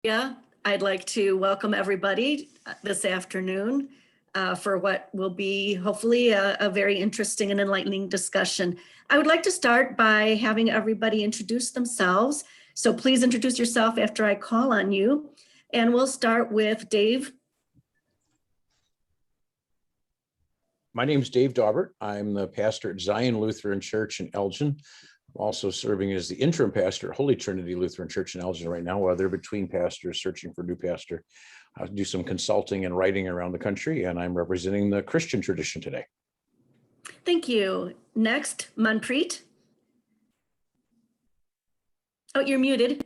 Yeah, I'd like to welcome everybody this afternoon for what will be hopefully a very interesting and enlightening discussion. I would like to start by having everybody introduce themselves. So please introduce yourself after I call on you. And we'll start with Dave. My name is Dave Daubert. I'm the pastor at Zion Lutheran Church in Elgin. I'm also serving as the interim pastor at Holy Trinity Lutheran Church in Elgin right now, while they're between pastors searching for a new pastor. I do some consulting and writing around the country, and I'm representing the Christian tradition today. Thank you. Next, Manpreet. Oh, you're muted.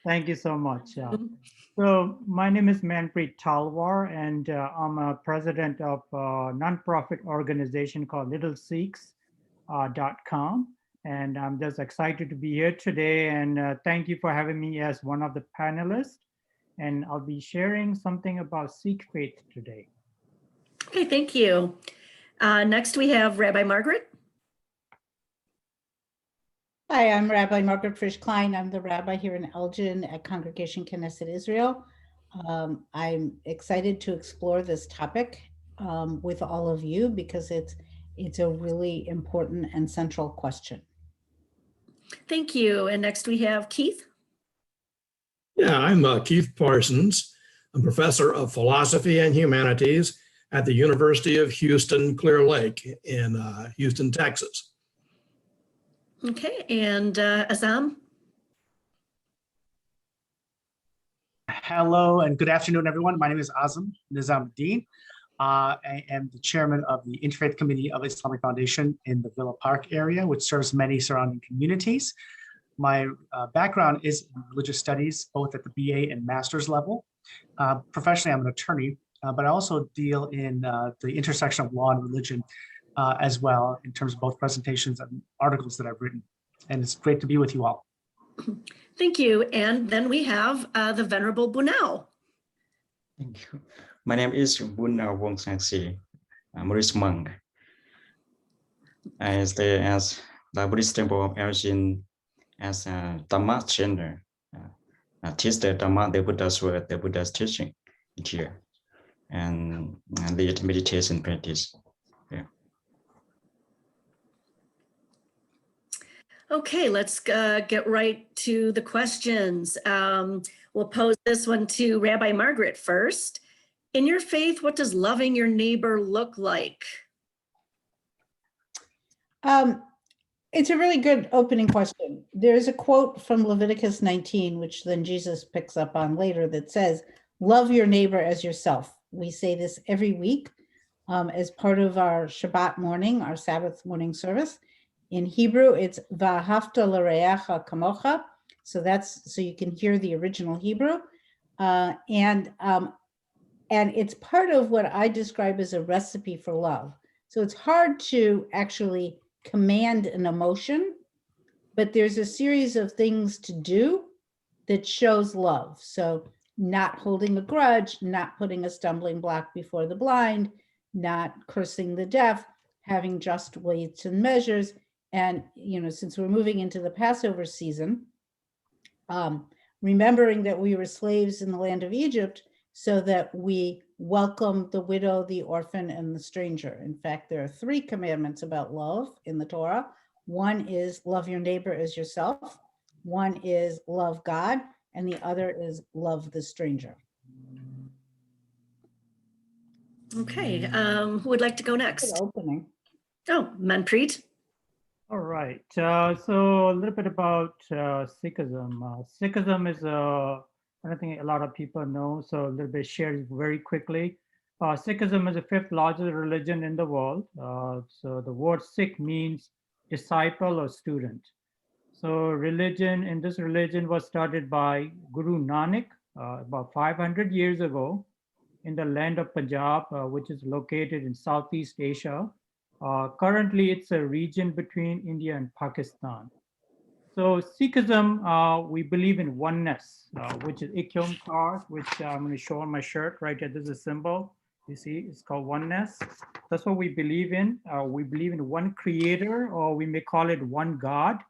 Thank you so much. So my name is Manpreet Talwar, and I'm a president of a nonprofit organization called littlesikhs.com. And I'm just excited to be here today. And thank you for having me as one of the panelists. And I'll be sharing something about Sikh faith today. Okay, thank you. Next, we have Rabbi Margaret. Hi, I'm Rabbi Margaret Frisch-Klein. I'm the rabbi here in Elgin at Congregation Knesset Israel. I'm excited to explore this topic with all of you because it's a really important and central question. Thank you. And next we have Keith. Yeah, I'm Keith Parsons. I'm professor of philosophy and humanities at the University of Houston, Clear Lake in Houston, Texas. Okay, and Azam. Hello and good afternoon, everyone. My name is Azam Nizamuddin. I am the chairman of the Interfaith Committee of Islamic Foundation in the Villa Park area, which serves many surrounding communities. My background is in religious studies, both at the BA and master's level. Professionally, I'm an attorney, but I also deal in the intersection of law and religion as well, in terms of both presentations and articles that I've written. And it's great to be with you all. Thank you. And then we have the Venerable Bunau. Thank you. My name is Bunau Wong Saksi. I'm a Buddhist monk. I stay as the Buddhist temple of Elgin as a Dhamma chanter. I teach the Dhamma, the Buddha's word, the Buddha's teaching here, and lead meditation practice. Yeah. Okay, let's get right to the questions. We'll pose this one to Rabbi Margaret first. In your faith, what does loving your neighbor look like? It's a really good opening question. There's a quote from Leviticus 19, which then Jesus picks up on later, that says, love your neighbor as yourself. We say this every week as part of our Shabbat morning, our Sabbath morning service. In Hebrew, it's V'ahavta l'reacha kamocha. So you can hear the original Hebrew. And it's part of what I describe as a recipe for love. So it's hard to actually command an emotion, but there's a series of things to do that shows love. So not holding a grudge, not putting a stumbling block before the blind, not cursing the deaf, having just weights and measures. And, since we're moving into the Passover season, remembering that we were slaves in the land of Egypt, so that we welcome the widow, the orphan, and the stranger. In fact, there are 3 commandments about love in the Torah. One is love your neighbor as yourself. One is love God, and the other is love the stranger. Okay, who would like to go next? Good opening. Oh, Manpreet. All right, so a little bit about Sikhism. Sikhism is I think a lot of people know, so a little bit shared very quickly. Sikhism is the 5th largest religion in the world. So the word Sikh means disciple or student. So this religion was started by Guru Nanak about 500 years ago in the land of Punjab, which is located in Southeast Asia. Currently, it's a region between India and Pakistan. So Sikhism, we believe in oneness, which is Ik Onkar, which I'm going to show on my shirt right here. This is a symbol. You see, it's called oneness. That's what we believe in. We believe in one creator, or we may call it one God.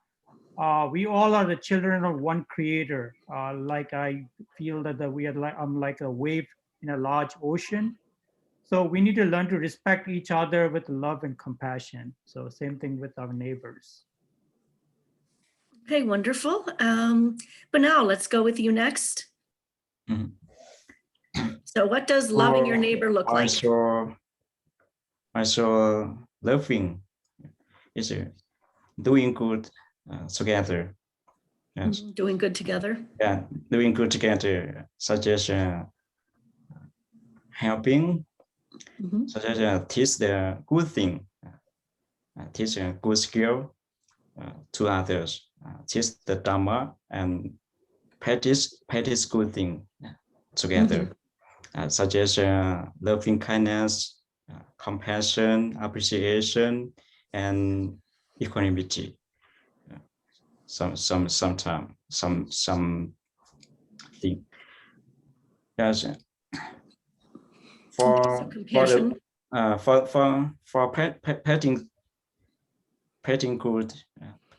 we all are the children of one creator. Like I feel that I'm like a wave in a large ocean. So we need to learn to respect each other with love and compassion. So same thing with our neighbors. Okay, wonderful. But now let's go with you next. Mhm. So what does loving your neighbor look like? I saw loving is doing good together. Yes. Doing good together. Yeah, doing good together, such as helping, such as teach the good thing, teach a good skill to others, teach the Dharma and practice good thing together, such as loving kindness, compassion, appreciation, and equanimity. Something. Yes. For compassion.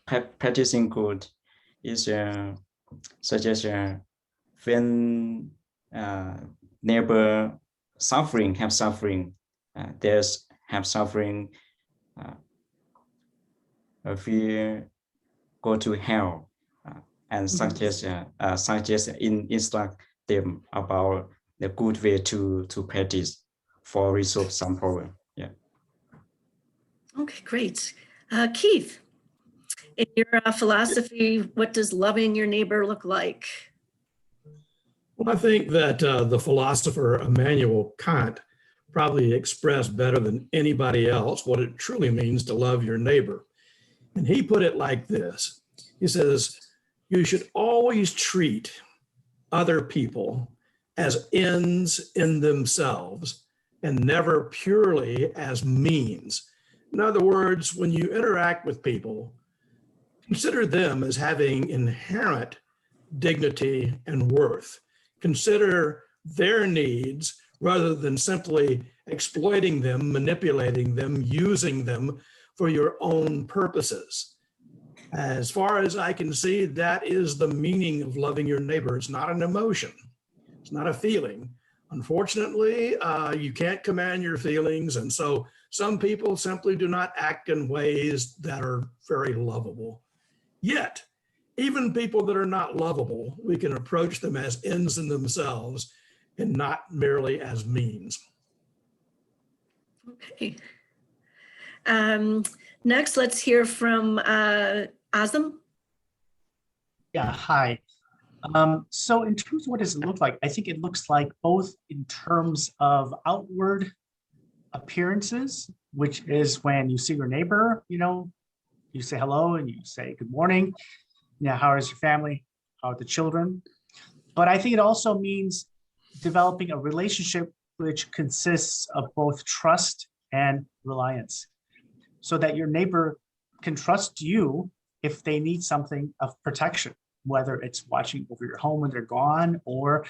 practicing good is such as when neighbor have suffering, there's have suffering, fear go to hell, and suggest instruct them about the good way to practice for resolve some problem. Yeah. Okay, great. Keith, in your philosophy, what does loving your neighbor look like? Well, I think that the philosopher Immanuel Kant probably expressed better than anybody else what it truly means to love your neighbor. And he put it like this. He says, you should always treat other people as ends in themselves and never purely as means. In other words, when you interact with people, consider them as having inherent dignity and worth. Consider their needs rather than simply exploiting them, manipulating them, using them for your own purposes. As far as I can see, that is the meaning of loving your neighbor. It's not an emotion. It's not a feeling. Unfortunately, you can't command your feelings. And so some people simply do not act in ways that are very lovable. Yet, even people that are not lovable, we can approach them as ends in themselves and not merely as means. Okay. Next, let's hear from Azam. Yeah, hi. So in terms of what does it look like, I think it looks like both in terms of outward appearances, which is when you see your neighbor, you say hello and you say good morning. How is your family? How are the children? But I think it also means developing a relationship which consists of both trust and reliance, so that your neighbor can trust you if they need something of protection, whether it's watching over your home when they're gone, or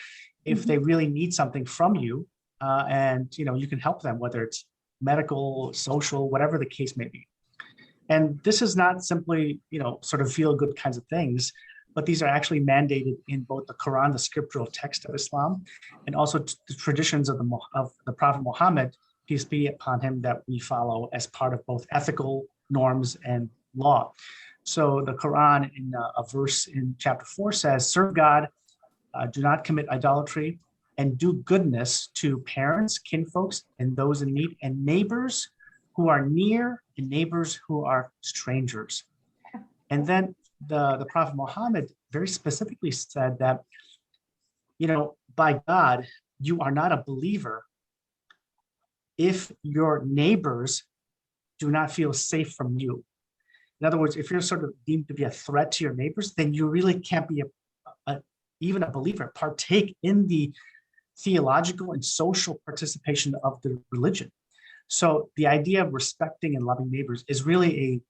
if they really need something from you, and you can help them, whether it's medical, social, whatever the case may be. And this is not simply, sort of feel good kinds of things, but these are actually mandated in both the Quran, the scriptural text of Islam, and also the traditions of the Prophet Muhammad, peace be upon him, that we follow as part of both ethical norms and law. So the Quran in a verse in chapter 4 says, serve God, do not commit idolatry, and do goodness to parents, kinfolks, and those in need, and neighbors who are near and neighbors who are strangers. And then the Prophet Muhammad very specifically said that, by God, you are not a believer if your neighbors do not feel safe from you. In other words, if you're sort of deemed to be a threat to your neighbors, then you really can't be even a believer, partake in the theological and social participation of the religion. So the idea of respecting and loving neighbors is really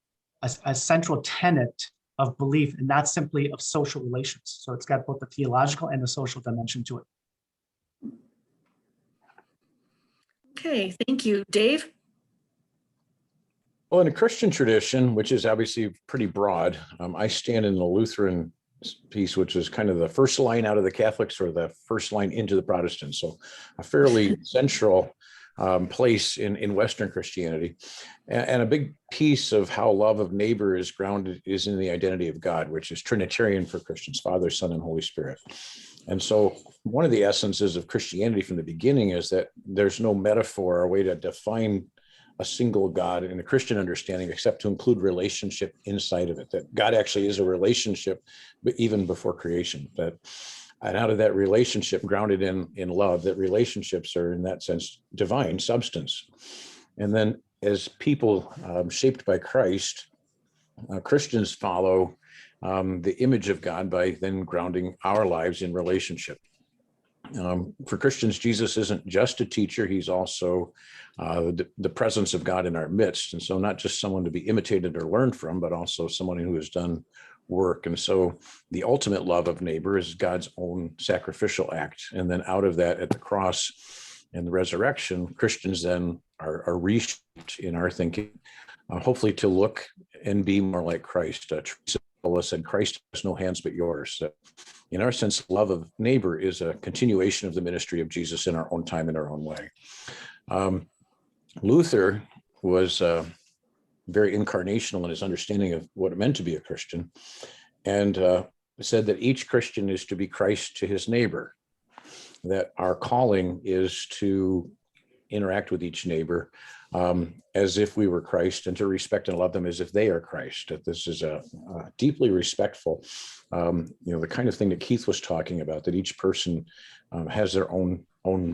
a central tenet of belief, and not simply of social relations. So it's got both the theological and the social dimension to it. Okay, thank you. Dave? Well, in a Christian tradition, which is obviously pretty broad, I stand in the Lutheran piece, which is kind of the first line out of the Catholics or the first line into the Protestants. So a fairly central place in Western Christianity. And a big piece of how love of neighbor is grounded is in the identity of God, which is Trinitarian for Christians, Father, Son, and Holy Spirit. And so one of the essences of Christianity from the beginning is that there's no metaphor or way to define a single God in a Christian understanding, except to include relationship inside of it, that God actually is a relationship, but even before creation. And out of that relationship, grounded in love, that relationships are in that sense divine substance. And then as people shaped by Christ, Christians follow the image of God by then grounding our lives in relationship. For Christians, Jesus isn't just a teacher, he's also the presence of God in our midst. And so not just someone to be imitated or learned from, but also someone who has done work. And so the ultimate love of neighbor is God's own sacrificial act. And then out of that, at the cross and the resurrection, Christians then are reshaped in our thinking, hopefully to look and be more like Christ. Teresa said, Christ has no hands but yours. So in our sense, love of neighbor is a continuation of the ministry of Jesus in our own time, in our own way. Luther was very incarnational in his understanding of what it meant to be a Christian, and said that each Christian is to be Christ to his neighbor, that our calling is to interact with each neighbor as if we were Christ, and to respect and love them as if they are Christ. That this is a deeply respectful, the kind of thing that Keith was talking about, that each person has their own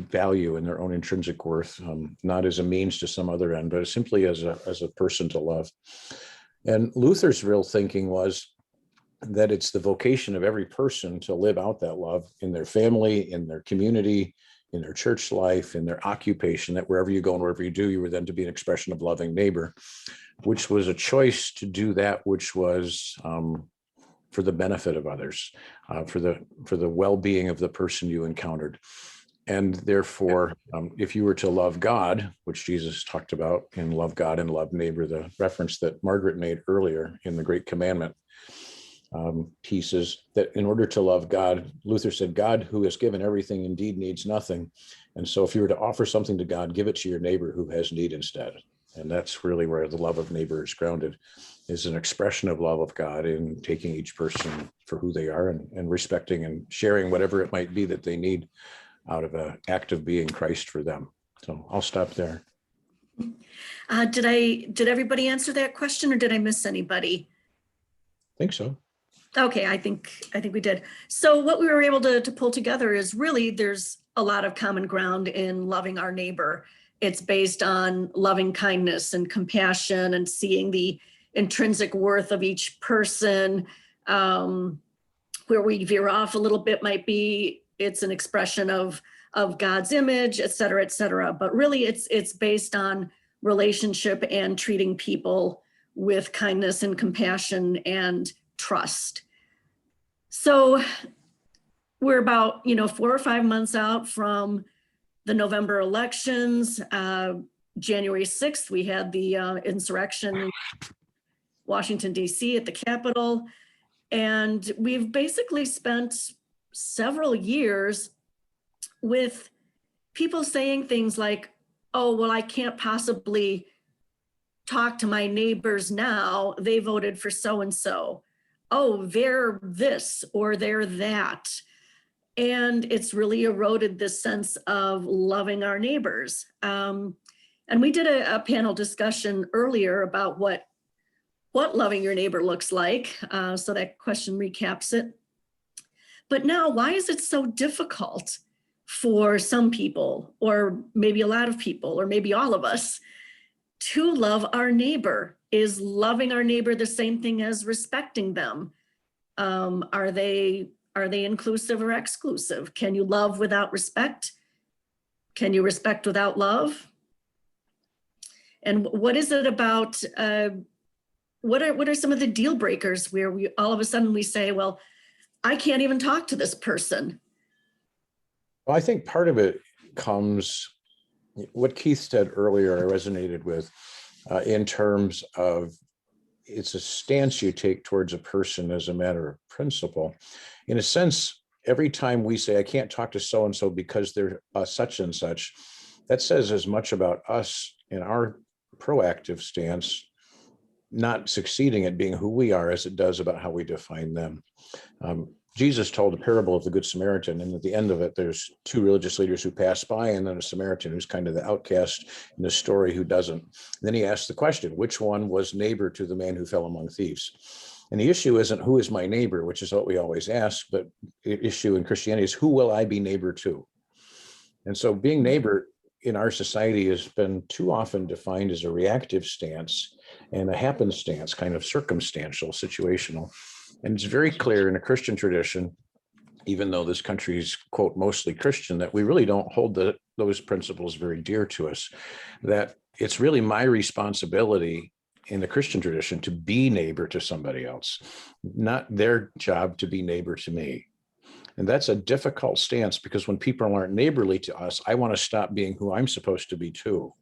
value and their own intrinsic worth, not as a means to some other end, but simply as a person to love. And Luther's real thinking was that it's the vocation of every person to live out that love in their family, in their community, in their church life, in their occupation, that wherever you go and wherever you do, you were then to be an expression of loving neighbor, which was a choice to do that which was for the benefit of others, for the well-being of the person you encountered. And therefore, if you were to love God, which Jesus talked about in love God and love neighbor, the reference that Margaret made earlier in the Great Commandment pieces, that in order to love God, Luther said, God who has given everything indeed needs nothing. And so if you were to offer something to God, give it to your neighbor who has need instead. And that's really where the love of neighbor is grounded, is an expression of love of God in taking each person for who they are and respecting and sharing whatever it might be that they need out of an act of being Christ for them. So I'll stop there. Did everybody answer that question, or did I miss anybody? I think so. Okay, I think we did. So what we were able to pull together is really there's a lot of common ground in loving our neighbor. It's based on loving kindness and compassion and seeing the intrinsic worth of each person. Where we veer off a little bit might be it's an expression of God's image, et cetera, et cetera. But really it's based on relationship and treating people with kindness and compassion and trust. So we're about 4 or 5 months out from the November elections. January 6th, we had the insurrection in Washington, D.C. at the Capitol. And we've basically spent several years with people saying things like, oh, well, I can't possibly talk to my neighbors now. They voted for so-and-so. Oh, they're this or they're that. And it's really eroded this sense of loving our neighbors. And we did a panel discussion earlier about what loving your neighbor looks like. So that question recaps it. But now, why is it so difficult for some people, or maybe a lot of people, or maybe all of us, to love our neighbor? Is loving our neighbor the same thing as respecting them? Are they inclusive or exclusive? Can you love without respect? Can you respect without love? And what is it about, what are some of the deal breakers where we all of a sudden we say, well, I can't even talk to this person? Well, I think part of it comes, what Keith said earlier, I resonated with, in terms of it's a stance you take towards a person as a matter of principle. In a sense, every time we say, I can't talk to so-and-so because they're such and such, that says as much about us in our proactive stance, not succeeding at being who we are as it does about how we define them. Jesus told a parable of the Good Samaritan, and at the end of it, there's two religious leaders who pass by, and then a Samaritan who's kind of the outcast in the story who doesn't. And then he asks the question, which one was neighbor to the man who fell among thieves? And the issue isn't who is my neighbor, which is what we always ask, but the issue in Christianity is who will I be neighbor to? And so being neighbor in our society has been too often defined as a reactive stance and a happenstance, kind of circumstantial, situational. And it's very clear in a Christian tradition, even though this country is, quote, mostly Christian, that we really don't hold those principles very dear to us, that it's really my responsibility in the Christian tradition to be neighbor to somebody else, not their job to be neighbor to me. And that's a difficult stance because when people aren't neighborly to us, I want to stop being who I'm supposed to be too.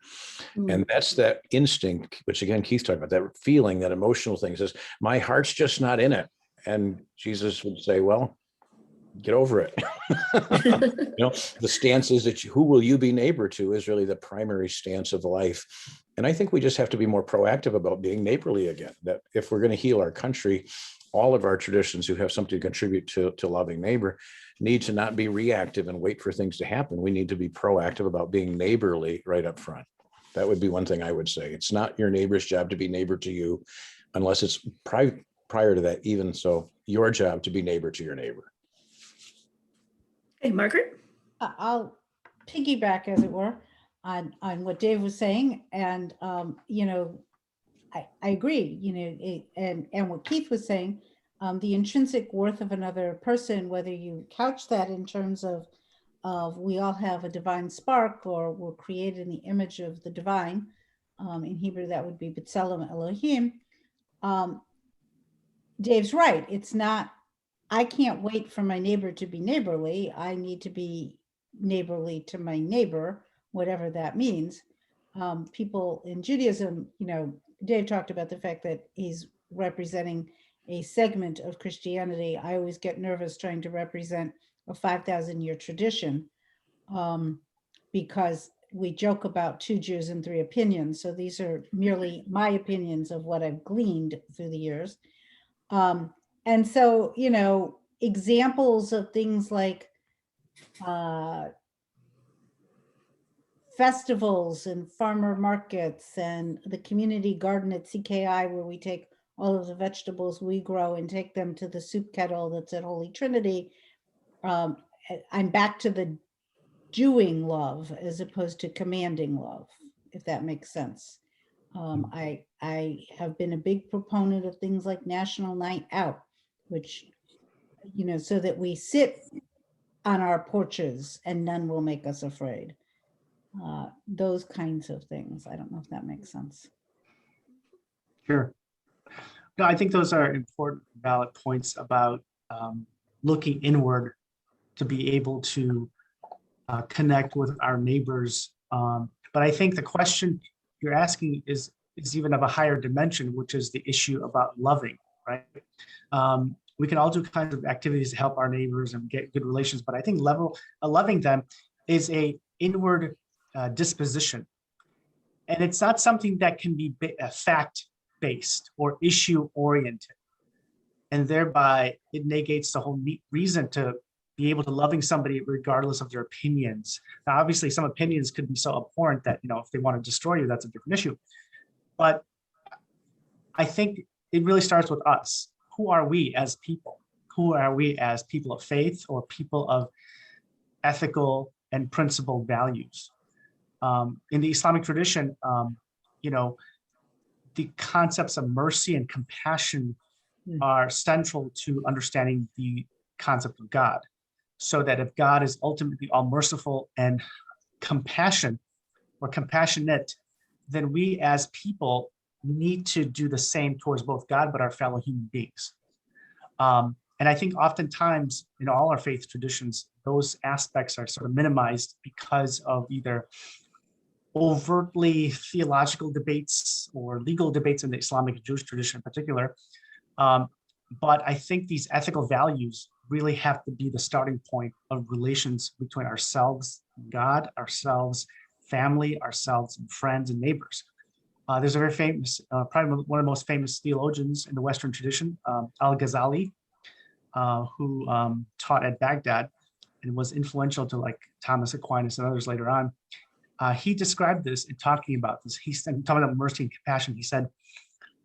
And that's that instinct, which again, Keith talked about, that feeling, that emotional thing says, my heart's just not in it. And Jesus would say, well, get over it. The stance is that who will you be neighbor to is really the primary stance of life. And I think we just have to be more proactive about being neighborly again, that if we're going to heal our country, all of our traditions who have something to contribute to loving neighbor need to not be reactive and wait for things to happen. We need to be proactive about being neighborly right up front. That would be one thing I would say. It's not your neighbor's job to be neighbor to you unless it's prior to that, even so, your job to be neighbor to your neighbor. Hey, Margaret? I'll piggyback, as it were, on what Dave was saying. And, I agree, and what Keith was saying, the intrinsic worth of another person, whether you couch that in terms of we all have a divine spark or we're created in the image of the divine. In Hebrew, that would be B'Tselem Elohim. Dave's right. It's not, I can't wait for my neighbor to be neighborly. I need to be neighborly to my neighbor, whatever that means. People in Judaism, Dave talked about the fact that he's representing a segment of Christianity. I always get nervous trying to represent a 5,000-year tradition because we joke about 2 Jews and 3 opinions. So these are merely my opinions of what I've gleaned through the years. And so, examples of things like festivals and farmer markets and the community garden at CKI, where we take all of the vegetables we grow and take them to the soup kettle that's at Holy Trinity. I'm back to the doing love as opposed to commanding love, if that makes sense. I have been a big proponent of things like National Night Out, which, so that we sit on our porches and none will make us afraid. Those kinds of things. I don't know if that makes sense. Sure. No, I think those are important, valid points about looking inward to be able to connect with our neighbors. But I think the question you're asking is even of a higher dimension, which is the issue about loving, right? We can all do kinds of activities to help our neighbors and get good relations, but I think loving them is a inward disposition. And it's not something that can be fact-based or issue-oriented. And thereby it negates the whole reason to be able to loving somebody regardless of their opinions. Now, obviously some opinions could be so abhorrent that, if they want to destroy you, that's a different issue. But I think it really starts with us. Who are we as people? Who are we as people of faith or people of ethical and principled values? In the Islamic tradition, the concepts of mercy and compassion are central to understanding the concept of God. So that if God is ultimately all merciful and compassionate, then we as people need to do the same towards both God, but our fellow human beings. And I think oftentimes in all our faith traditions, those aspects are sort of minimized because of either overtly theological debates or legal debates in the Islamic Jewish tradition in particular. But I think these ethical values really have to be the starting point of relations between ourselves, God, ourselves, family, ourselves, and friends and neighbors. There's a very famous, probably one of the most famous theologians in the Western tradition, Al-Ghazali, who taught at Baghdad and was influential to like Thomas Aquinas and others later on. He described this in talking about this. He's talking about mercy and compassion. He said,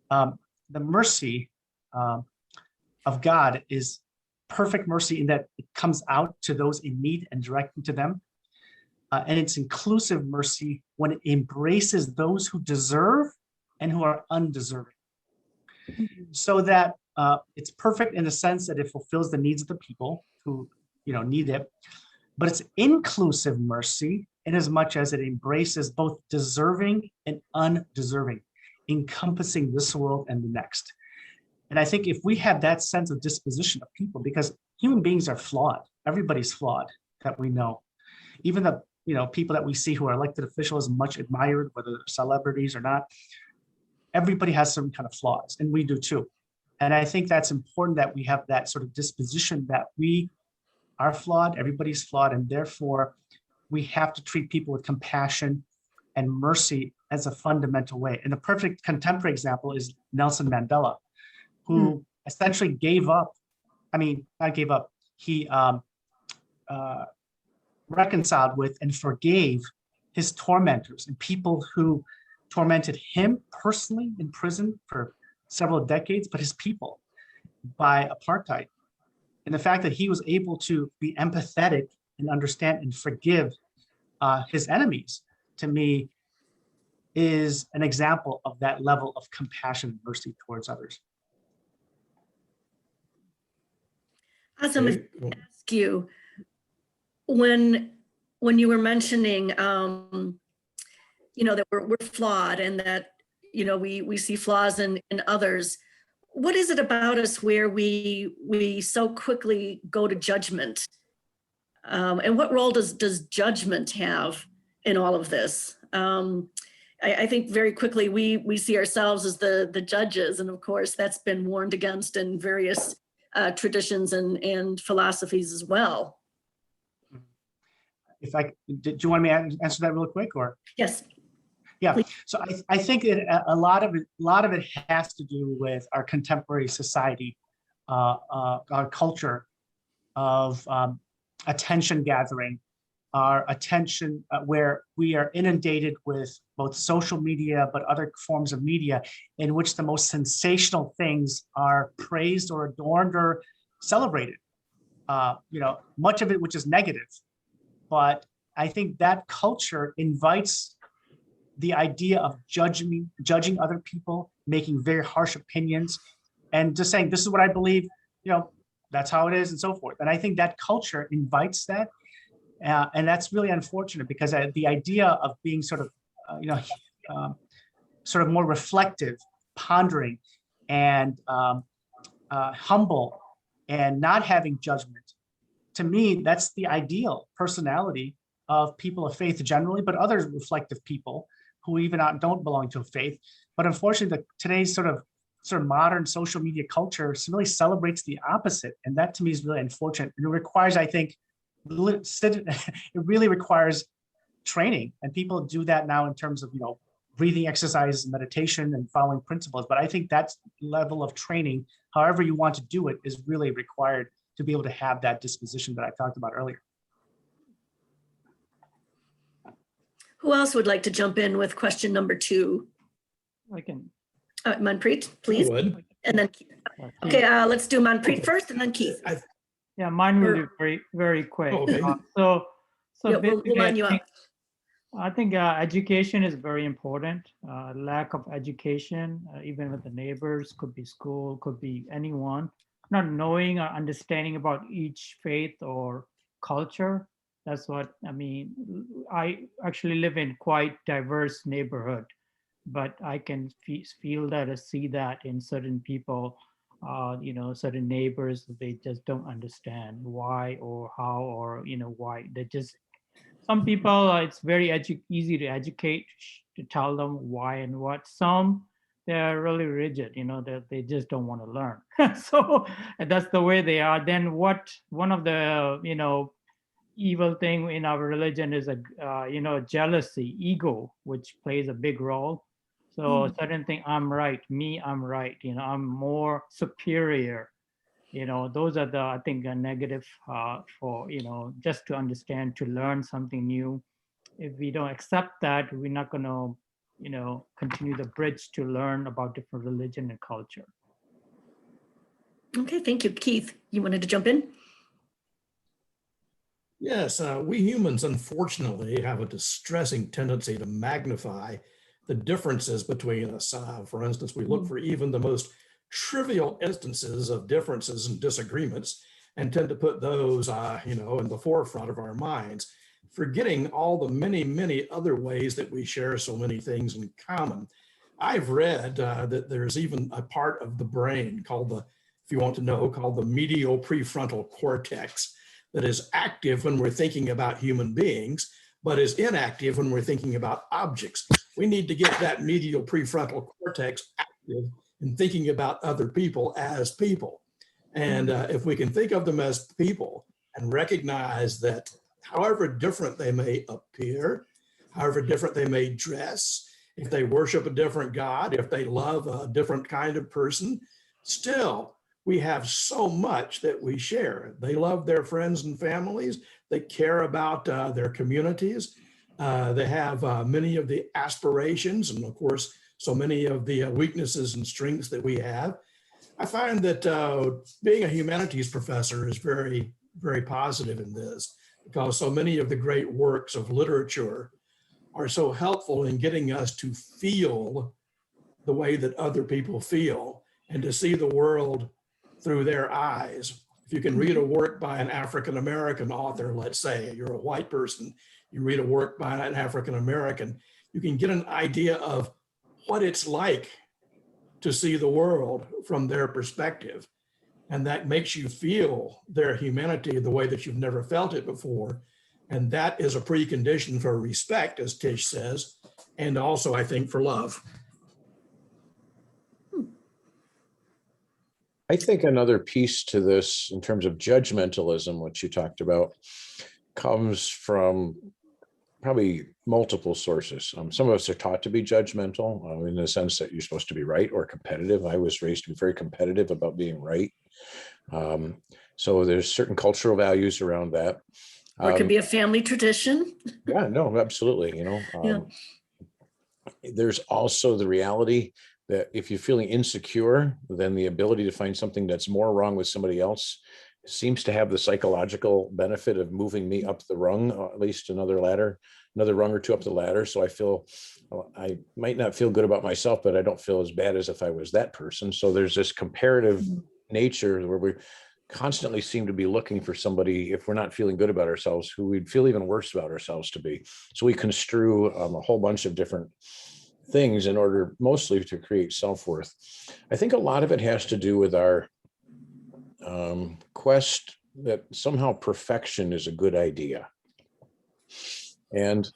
the mercy of God is perfect mercy in that it comes out to those in need and directly to them. And it's inclusive mercy when it embraces those who deserve and who are undeserving. So that it's perfect in the sense that it fulfills the needs of the people who need it, but it's inclusive mercy in as much as it embraces both deserving and undeserving, encompassing this world and the next. And I think if we have that sense of disposition of people, because human beings are flawed, everybody's flawed that we know, even the people that we see who are elected officials, much admired, whether they're celebrities or not, everybody has some kind of flaws, and we do too. And I think that's important that we have that sort of disposition that we are flawed, everybody's flawed, and therefore we have to treat people with compassion and mercy as a fundamental way. And the perfect contemporary example is Nelson Mandela, who essentially gave up, not gave up, he reconciled with and forgave his tormentors and people who tormented him personally in prison for several decades, but his people by apartheid. And the fact that he was able to be empathetic and understand and forgive his enemies, to me, is an example of that level of compassion and mercy towards others. Awesome. Okay, I ask you, when you were mentioning, that we're flawed and that, we see flaws in others, what is it about us where we so quickly go to judgment? And what role does judgment have in all of this? I think very quickly we see ourselves as the judges, and of course that's been warned against in various traditions and philosophies as well. Do you want me to answer that real quick, or? Yes. Yeah. Please. So I think a lot of it has to do with our contemporary society, our culture of attention gathering, our attention where we are inundated with both social media, but other forms of media in which the most sensational things are praised or adorned or celebrated. Much of it which is negative. But I think that culture invites the idea of judging other people, making very harsh opinions, and just saying, this is what I believe, that's how it is, and so forth. And I think that culture invites that. And that's really unfortunate, because the idea of being sort of more reflective, pondering, and humble, and not having judgment, to me, that's the ideal personality of people of faith generally, but other reflective people who even don't belong to a faith. But unfortunately, today's sort of modern social media culture really celebrates the opposite. And that to me is really unfortunate. And it requires, I think, it really requires training. And people do that now in terms of, breathing exercises, meditation, and following principles. But I think that level of training, however you want to do it, is really required to be able to have that disposition that I talked about earlier. Who else would like to jump in with question number 2? I can. Manpreet, please. I would. And then, okay, let's do Manpreet first and then Keith. Yeah, mine will be very, very quick. Okay. So Yeah, basically, we'll line you up. I think education is very important. Lack of education, even with the neighbors, could be school, could be anyone, not knowing or understanding about each faith or culture. That's what I mean. I actually live in quite diverse neighborhood, but I can feel that or see that in certain people, certain neighbors, they just don't understand why or how, or, why. They just some people, it's very easy to educate, to tell them why and what. Some, they're really rigid, that they just don't want to learn. So that's the way they are. Then one of the, evil thing in our religion is jealousy, ego, which plays a big role. So certain thing, I'm right, I'm right, I'm more superior. Those are the, I think, a negative for, just to understand, to learn something new. If we don't accept that, we're not going to, continue the bridge to learn about different religion and culture. Okay, thank you. Keith, you wanted to jump in? Yes, we humans, unfortunately, have a distressing tendency to magnify the differences between us. For instance, we look for even the most trivial instances of differences and disagreements and tend to put those, in the forefront of our minds, forgetting all the many, many other ways that we share so many things in common. I've read that there's even a part of the brain called if you want to know, called the medial prefrontal cortex that is active when we're thinking about human beings, but is inactive when we're thinking about objects. We need to get that medial prefrontal cortex active in thinking about other people as people. And if we can think of them as people and recognize that however different they may appear, however different they may dress, if they worship a different God, if they love a different kind of person, still we have so much that we share. They love their friends and families. They care about their communities. They have many of the aspirations and, of course, so many of the weaknesses and strengths that we have. I find that being a humanities professor is very, very positive in this, because so many of the great works of literature are so helpful in getting us to feel the way that other people feel and to see the world through their eyes. If you can read a work by an African-American author, let's say you're a white person, you read a work by an African-American, you can get an idea of what it's like to see the world from their perspective. And that makes you feel their humanity the way that you've never felt it before. And that is a precondition for respect, as Tish says, and also, I think, for love. I think another piece to this in terms of judgmentalism, which you talked about, comes from probably multiple sources. Some of us are taught to be judgmental in the sense that you're supposed to be right or competitive. I was raised to be very competitive about being right. So there's certain cultural values around that. Or it could be a family tradition. Yeah, no, absolutely. There's also the reality that if you're feeling insecure, then the ability to find something that's more wrong with somebody else seems to have the psychological benefit of moving me up the rung, at least another rung or two up the ladder. So I feel, I might not feel good about myself, but I don't feel as bad as if I was that person. So there's this comparative nature where we constantly seem to be looking for somebody, if we're not feeling good about ourselves, who we'd feel even worse about ourselves to be. So we construe a whole bunch of different things in order mostly to create self-worth. I think a lot of it has to do with our quest that somehow perfection is a good idea. And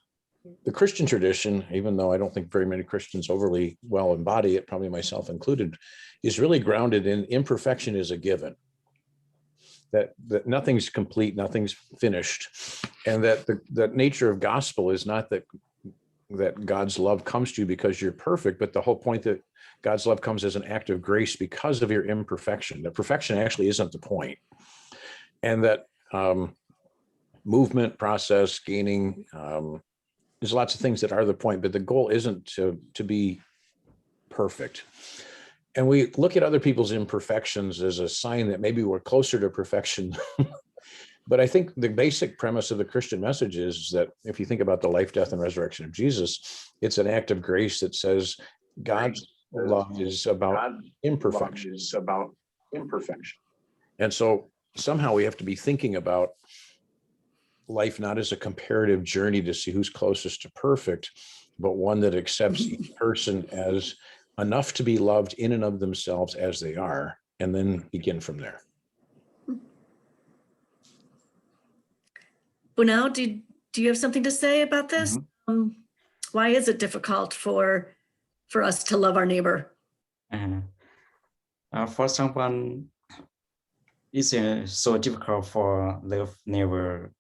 the Christian tradition, even though I don't think very many Christians overly well embody it, probably myself included, is really grounded in imperfection is a given. That nothing's complete, nothing's finished, and that the nature of gospel is not that God's love comes to you because you're perfect, but the whole point that God's love comes as an act of grace because of your imperfection. That perfection actually isn't the point. And that movement, process, gaining, there's lots of things that are the point, but the goal isn't to be perfect. And we look at other people's imperfections as a sign that maybe we're closer to perfection. But I think the basic premise of the Christian message is that if you think about the life, death, and resurrection of Jesus, it's an act of grace that says God's love is about imperfection. And so somehow we have to be thinking about life not as a comparative journey to see who's closest to perfect, but one that accepts each person as enough to be loved in and of themselves as they are, and then begin from there. Bunau, do do you have something to say about this? Why is it difficult for us to love our neighbor? For someone, it's so difficult for love neighbor.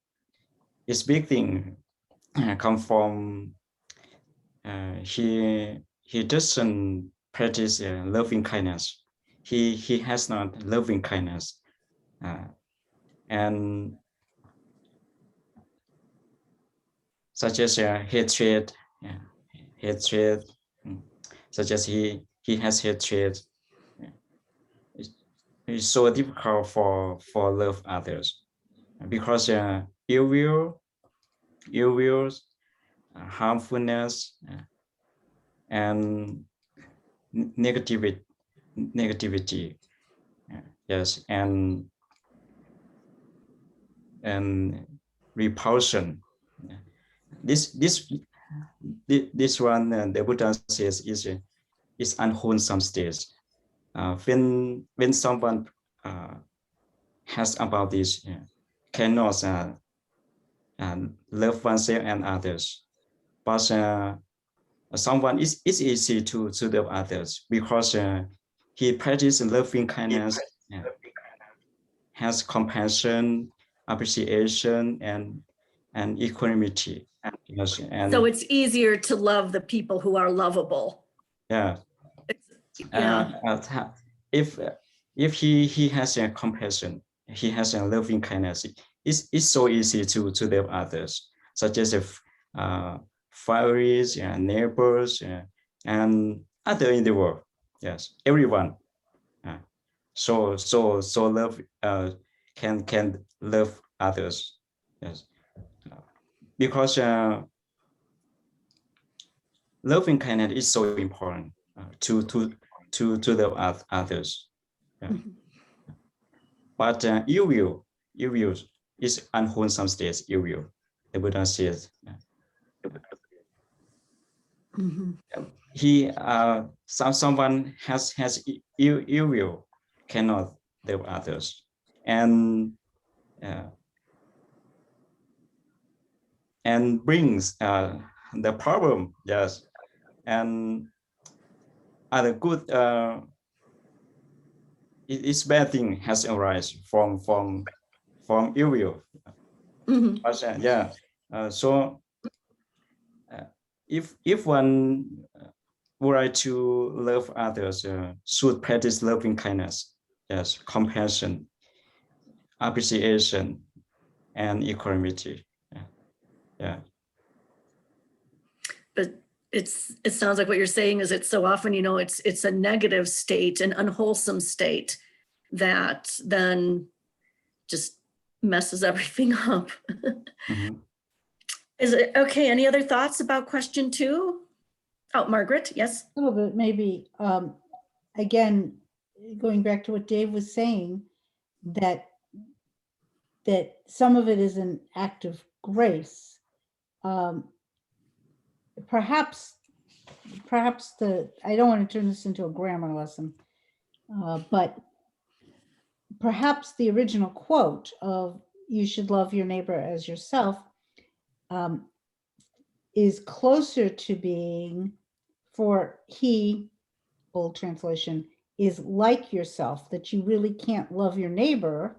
It's big thing come from he doesn't practice loving kindness. He has not loving kindness, and such as hatred, hatred, such as he has hatred. It's so difficult for love others because ill will, harmfulness, and negativity, yes, and repulsion. This one the Buddha says is unwholesome state. When someone has about this, cannot love oneself and others, but someone is easy to love others because he practices loving kindness, has compassion, appreciation, and equanimity. Yes, and So it's easier to love the people who are lovable. yeah. Yeah. If he has a compassion, he has a loving kindness, it's so easy to love others, such as families and neighbors and other in the world. Yes, everyone. So love can love others. Yes, because loving kindness is so important to love others. Yeah. But ill will is unwholesome state. Ill will, the Buddha says. He someone has ill will, cannot love others, and brings the problem. Yes, and other good. It's bad thing has arise from ill will. Yeah. So if one were to love others, should practice loving kindness, yes, compassion, appreciation, and equanimity. Yeah. But it sounds like what you're saying is it's so often, it's a negative state, an unwholesome state that then just messes everything up. Is it okay? Any other thoughts about question 2? Oh, Margaret, yes. A little bit, maybe. Again, going back to what Dave was saying, that some of it is an act of grace. Perhaps I don't want to turn this into a grammar lesson, but perhaps the original quote of "you should love your neighbor as yourself" is closer to being, for he, old translation, is like yourself, that you really can't love your neighbor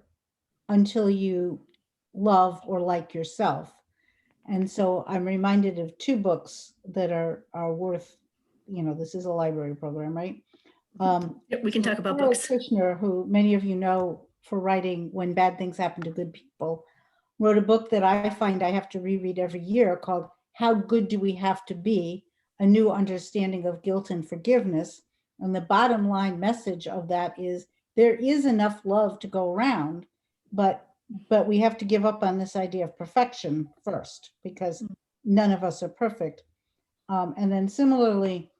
until you love or like yourself. And so I'm reminded of 2 books that are worth, this is a library program, right? We can talk about Harold books. Kushner, who many of you know for writing When Bad Things Happen to Good People, wrote a book that I find I have to reread every year called How Good Do We Have to Be? A New Understanding of Guilt and Forgiveness. And the bottom line message of that is there is enough love to go around, but we have to give up on this idea of perfection first, because none of us are perfect. And then similarly,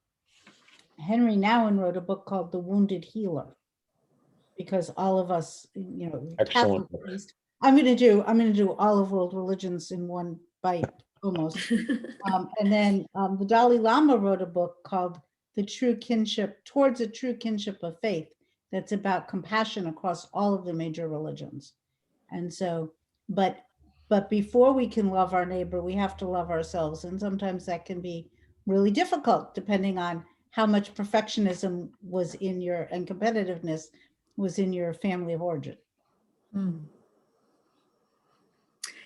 Henry Nouwen wrote a book called The Wounded Healer, because all of us, Excellent. Catholics at least, I'm going to do all of world religions in one bite almost. And then the Dalai Lama wrote a book called Towards a True Kinship of Faith, that's about compassion across all of the major religions. And so, but But before we can love our neighbor, we have to love ourselves. And sometimes that can be really difficult depending on how much perfectionism was in your, and competitiveness was in your family of origin.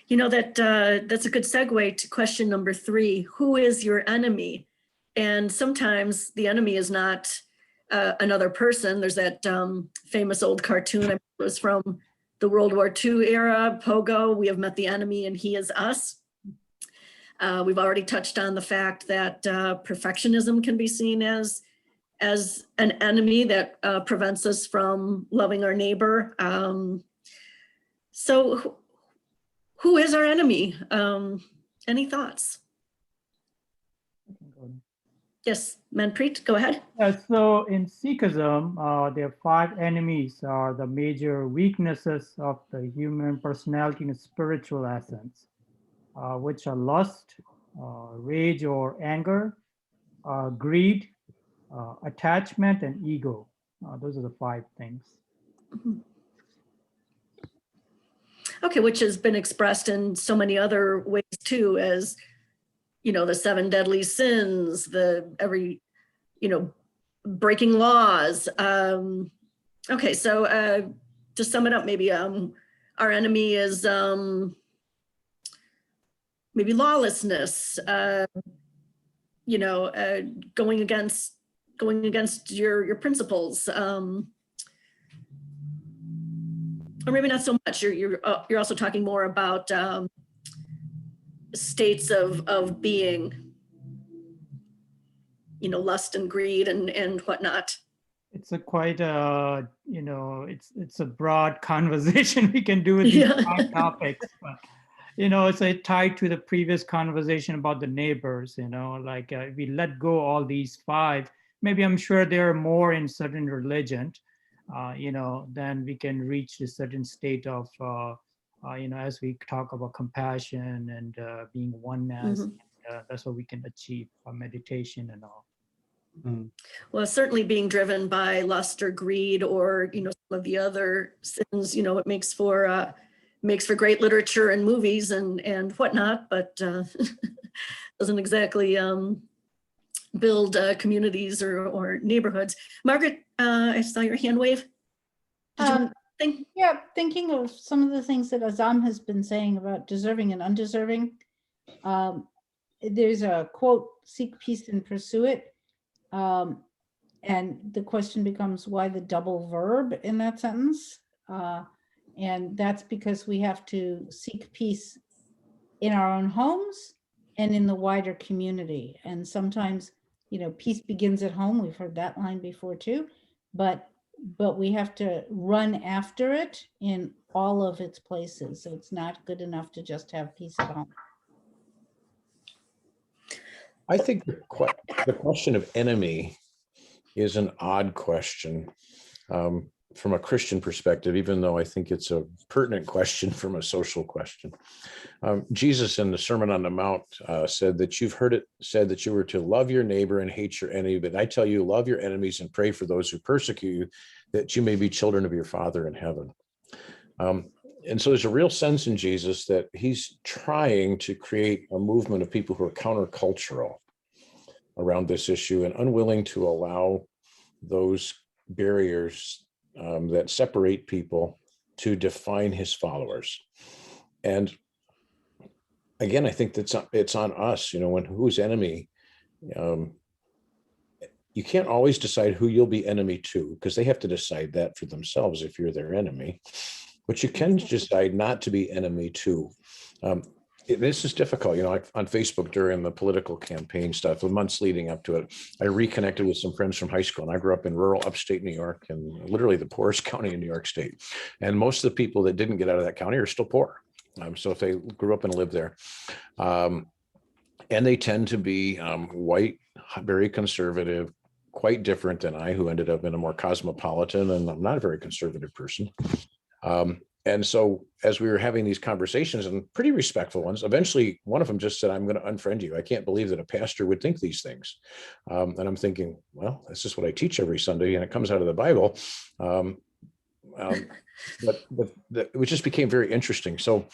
You know, that's a good segue to question number 3. Who is your enemy? And sometimes the enemy is not another person. There's that famous old cartoon, I think it was from the World War II era, Pogo, we have met the enemy and he is us. We've already touched on the fact that perfectionism can be seen as an enemy that prevents us from loving our neighbor. So who is our enemy? Any thoughts? Yes, Manpreet, go ahead. So in Sikhism, there are 5 enemies, are the major weaknesses of the human personality and spiritual essence, which are lust, rage or anger, greed, attachment, and ego. Those are the 5 things. Okay, which has been expressed in so many other ways too, as, you know, the 7 deadly sins, breaking laws. Okay, so to sum it up, maybe our enemy is maybe lawlessness, going against your principles. Or maybe not so much. You're also talking more about states of being, lust and greed and whatnot. It's a quite it's a broad conversation we can do with these 5 topics, but it's tied to the previous conversation about the neighbors. If we let go all these 5, maybe I'm sure there are more in certain religion. Then we can reach a certain state of, as we talk about compassion and being oneness, that's what we can achieve for meditation and all. Well, certainly being driven by lust or greed or, some of the other sins, it makes for great literature and movies and whatnot, but doesn't exactly build communities or neighborhoods. Margaret, I saw your hand wave. Did you think? Yeah, thinking of some of the things that Azam has been saying about deserving and undeserving. There's a quote, "Seek peace and pursue it." And the question becomes, why the double verb in that sentence? And that's because we have to seek peace in our own homes and in the wider community. And sometimes, peace begins at home. We've heard that line before too, but we have to run after it in all of its places. So it's not good enough to just have peace at home. I think the question of enemy is an odd question from a Christian perspective, even though I think it's a pertinent question from a social question. Jesus in the Sermon on the Mount said that you've heard it said that you were to love your neighbor and hate your enemy, but I tell you, love your enemies and pray for those who persecute you, that you may be children of your Father in heaven. And so there's a real sense in Jesus that he's trying to create a movement of people who are countercultural around this issue and unwilling to allow those barriers that separate people to define his followers. And again, I think that's it's on us, when who's enemy, you can't always decide who you'll be enemy to, because they have to decide that for themselves if you're their enemy. But you can decide not to be enemy to. This is difficult, on Facebook during the political campaign stuff, the months leading up to it, I reconnected with some friends from high school, and I grew up in rural upstate New York, and literally the poorest county in New York State. And most of the people that didn't get out of that county are still poor. So if they grew up and lived there, and they tend to be white, very conservative, quite different than I, who ended up in a more cosmopolitan, and I'm not a very conservative person. And so as we were having these conversations, and pretty respectful ones, eventually one of them just said, "I'm going to unfriend you. I can't believe that a pastor would think these things." And I'm thinking, well, that's just what I teach every Sunday, and it comes out of the Bible. But it just became very interesting. So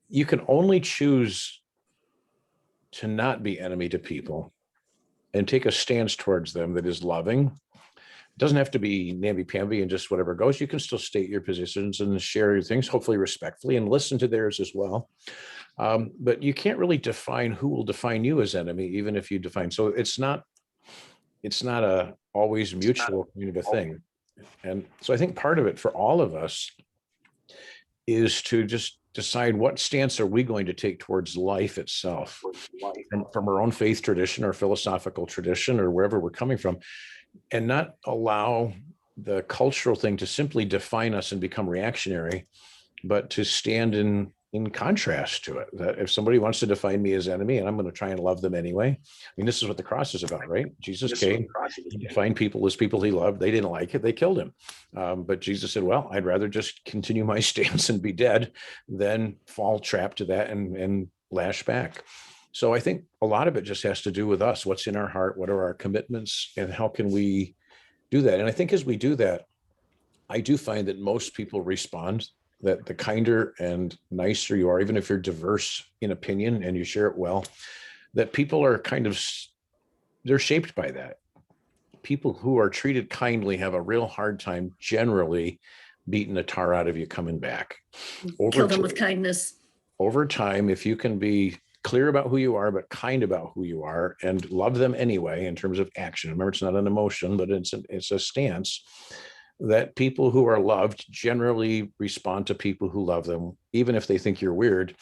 you can only choose to not be enemy to people and take a stance towards them that is loving. It doesn't have to be namby-pamby and just whatever goes. You can still state your positions and share your things, hopefully respectfully, and listen to theirs as well. But you can't really define who will define you as enemy, even if you define. So it's not a always mutual kind of a thing. And so I think part of it for all of us is to just decide what stance are we going to take towards life itself, and from our own faith tradition or philosophical tradition or wherever we're coming from, and not allow the cultural thing to simply define us and become reactionary, but to stand in contrast to it. That if somebody wants to define me as enemy, and I'm going to try and love them anyway. I mean, this is what the cross is about, right? Jesus came, he defined people as people he loved. They didn't like it, they killed him. But Jesus said, well, I'd rather just continue my stance and be dead than fall trapped to that and lash back. So I think a lot of it just has to do with us. What's in our heart? What are our commitments? And how can we do that? And I think as we do that, I do find that most people respond, that the kinder and nicer you are, even if you're diverse in opinion and you share it well, that people are they're shaped by that. People who are treated kindly have a real hard time generally beating the tar out of you coming back. Kill them with kindness. Over time, if you can be clear about who you are, but kind about who you are, and love them anyway in terms of action. Remember, it's not an emotion, but it's a stance. That people who are loved generally respond to people who love them, even if they think you're weird,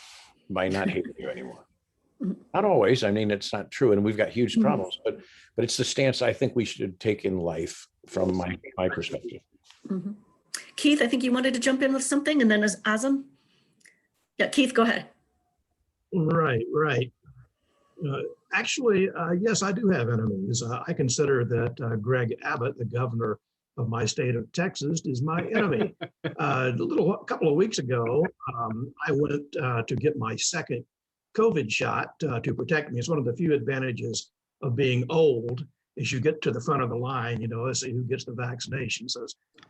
by not hating you anymore. Not always. I mean, it's not true. And we've got huge problems, but it's the stance I think we should take in life from my perspective. Mm-hmm. Keith, I think you wanted to jump in with something, and then as Azam. Yeah, Keith, go ahead. Right. Actually, yes, I do have enemies. I consider that Greg Abbott, the governor of my state of Texas, is my enemy. A couple of weeks ago, I went to get my second COVID shot to protect me. It's one of the few advantages of being old is you get to the front of the line, see who gets the vaccination. So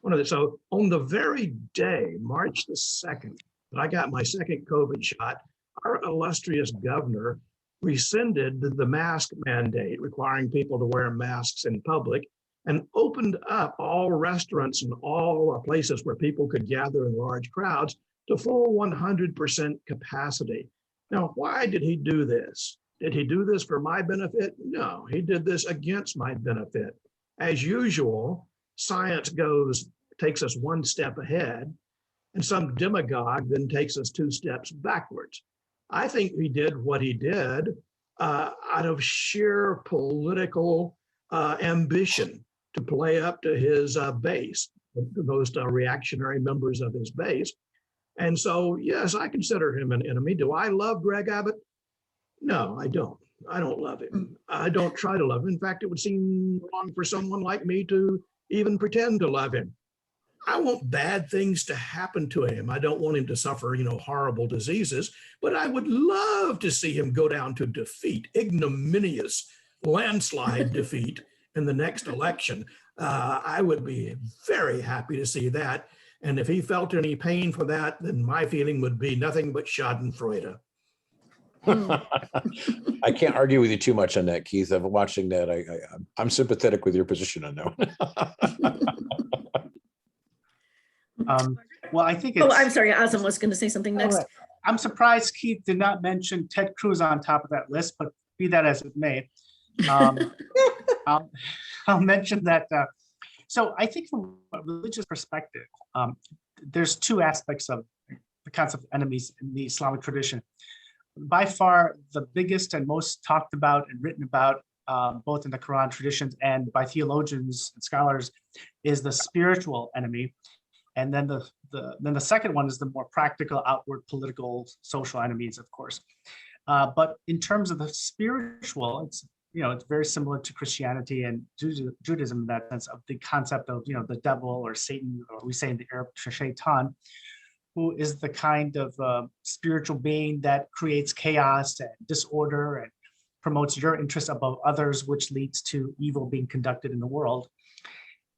it's so on the very day, March the 2nd, that I got my second COVID shot, our illustrious governor rescinded the mask mandate requiring people to wear masks in public, and opened up all restaurants and all places where people could gather in large crowds to full 100% capacity. Now, why did he do this? Did he do this for my benefit? No, he did this against my benefit. As usual, science takes us one step ahead, and some demagogue then takes us two steps backwards. I think he did what he did out of sheer political ambition to play up to his base, the most reactionary members of his base. And so, yes, I consider him an enemy. Do I love Greg Abbott? No, I don't. I don't love him. I don't try to love him. In fact, it would seem wrong for someone like me to even pretend to love him. I want bad things to happen to him. I don't want him to suffer, horrible diseases, but I would love to see him go down to defeat, ignominious landslide defeat in the next election. I would be very happy to see that. And if he felt any pain for that, then my feeling would be nothing but schadenfreude. I can't argue with you too much on that, Keith. I'm watching that. I'm sympathetic with your position on that. Well, I think it's... Oh, I'm sorry. Azam was going to say something next. Right. I'm surprised Keith did not mention Ted Cruz on top of that list, but be that as it may, I'll mention that. So I think from a religious perspective, there's two aspects of the concept of enemies in the Islamic tradition. By far, the biggest and most talked about and written about, both in the Quran traditions and by theologians and scholars, is the spiritual enemy. And then the second one is the more practical, outward, political, social enemies, of course. But in terms of the spiritual, it's very similar to Christianity and Judaism in that sense of the concept of the devil or Satan, or we say in the Arabic shaitan, who is the kind of spiritual being that creates chaos and disorder and promotes your interests above others, which leads to evil being conducted in the world.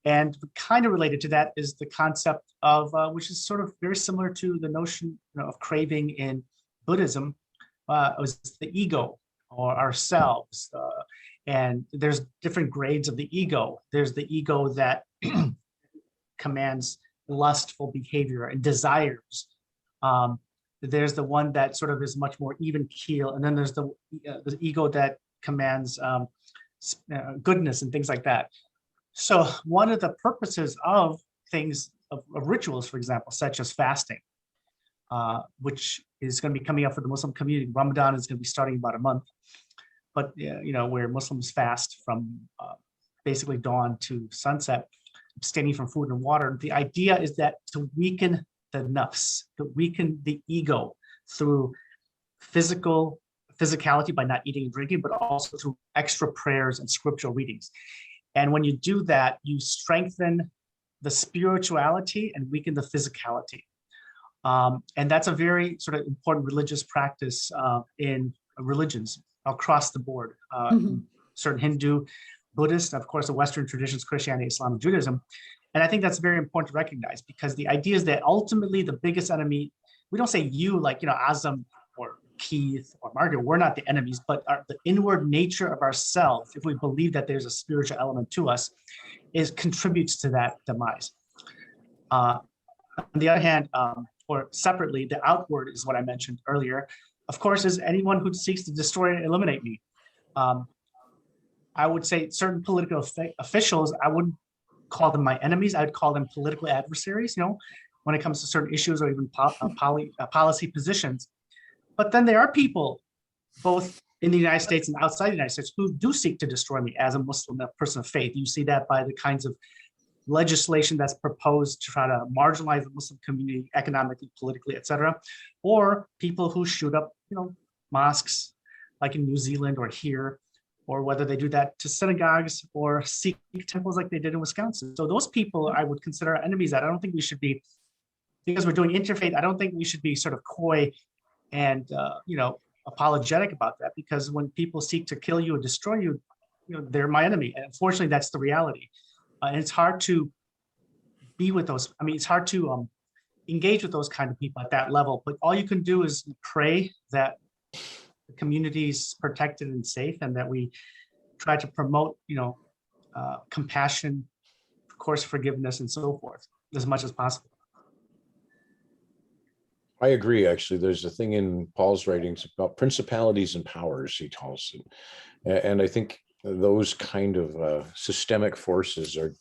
And kind of related to that is the concept of, which is sort of very similar to the notion of craving in Buddhism was the ego or ourselves. And there's different grades of the ego. There's the ego that commands lustful behavior and desires. There's the one that sort of is much more even keel. And then there's the ego that commands goodness and things like that. So one of the purposes of things, of rituals, for example, such as fasting, which is going to be coming up for the Muslim community. Ramadan is going to be starting in about a month, but where Muslims fast from basically dawn to sunset, abstaining from food and water. The idea is that to weaken the nafs, to weaken the ego through physicality by not eating and drinking, but also through extra prayers and scriptural readings. And when you do that, you strengthen the spirituality and weaken the physicality. And that's a very sort of important religious practice in religions across the board. Certain Hindu, Buddhist, of course, the Western traditions, Christianity, Islam, and Judaism. And I think that's very important to recognize, because the idea is that ultimately the biggest enemy, we don't say you like, Azam or Keith or Margaret, we're not the enemies, but the inward nature of ourselves, if we believe that there's a spiritual element to us, contributes to that demise. On the other hand, or separately, the outward is what I mentioned earlier, of course, is anyone who seeks to destroy and eliminate me. I would say certain political officials, I wouldn't call them my enemies, I would call them political adversaries, when it comes to certain issues or even policy positions. But then there are people, both in the United States and outside the United States, who do seek to destroy me as a Muslim, a person of faith. You see that by the kinds of legislation that's proposed to try to marginalize the Muslim community economically, politically, etc., or people who shoot up, mosques like in New Zealand or here, or whether they do that to synagogues or Sikh temples like they did in Wisconsin. So those people I would consider enemies. That I don't think we should be, because we're doing interfaith, I don't think we should be sort of coy and apologetic about that, because when people seek to kill you or destroy you, they're my enemy. And unfortunately, that's the reality. And it's hard to be with those. I mean, it's hard to engage with those kind of people at that level. But all you can do is pray that the community is protected and safe, and that we try to promote, compassion, of course, forgiveness, and so forth, as much as possible. I agree, actually. There's a thing in Paul's writings about principalities and powers, he calls it. And I think those kind of systemic forces are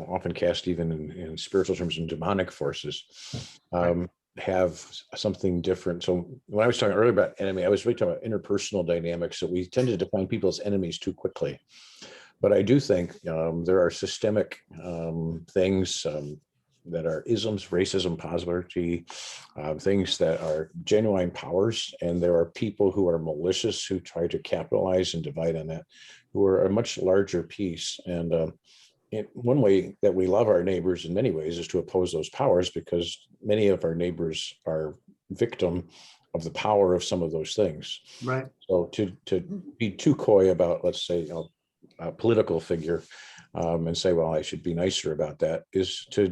often cast even in spiritual terms, in demonic forces, have something different. So when I was talking earlier about enemy, I was really talking about interpersonal dynamics, that we tend to define people as enemies too quickly. But I do think there are systemic things that are isms, racism, poverty, things that are genuine powers. And there are people who are malicious, who try to capitalize and divide on that, who are a much larger piece. And one way that we love our neighbors in many ways is to oppose those powers, because many of our neighbors are victim of the power of some of those things. Right. So to be too coy about, let's say, a political figure, and say, well, I should be nicer about that, is to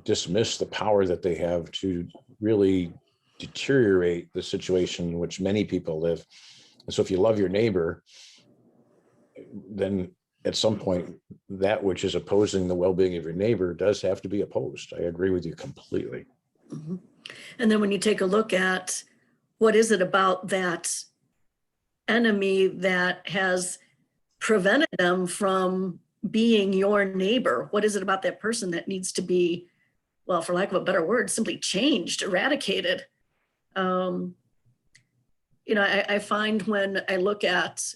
dismiss the power that they have to really deteriorate the situation in which many people live. And so if you love your neighbor, then at some point, that which is opposing the well-being of your neighbor does have to be opposed. I agree with you completely. Mm-hmm. And then when you take a look at what is it about that enemy that has prevented them from being your neighbor? What is it about that person that needs to be, well, for lack of a better word, simply changed, eradicated? I find when I look at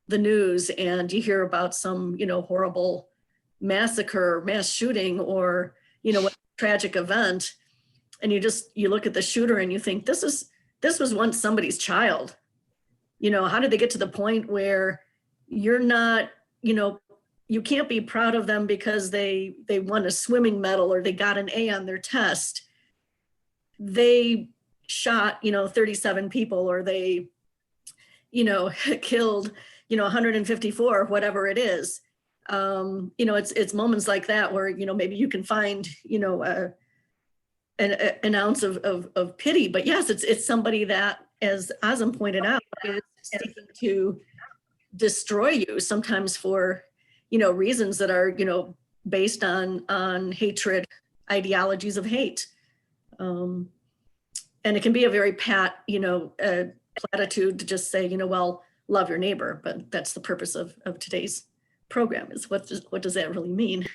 the news and you hear about some, horrible massacre, mass shooting, or, a tragic event, and you look at the shooter and you think, this was once somebody's child. How did they get to the point where you're not, you can't be proud of them because they won a swimming medal or they got an A on their test. They shot, 37 people, or they, killed, 154, whatever it is. It's moments like that where, maybe you can find, an ounce of pity. But yes, it's somebody that, as Azam pointed out, is seeking to destroy you, sometimes for, reasons that are, based on hatred, ideologies of hate. And it can be a very pat, platitude to just say, well, love your neighbor, but that's the purpose of today's program, is what does that really mean?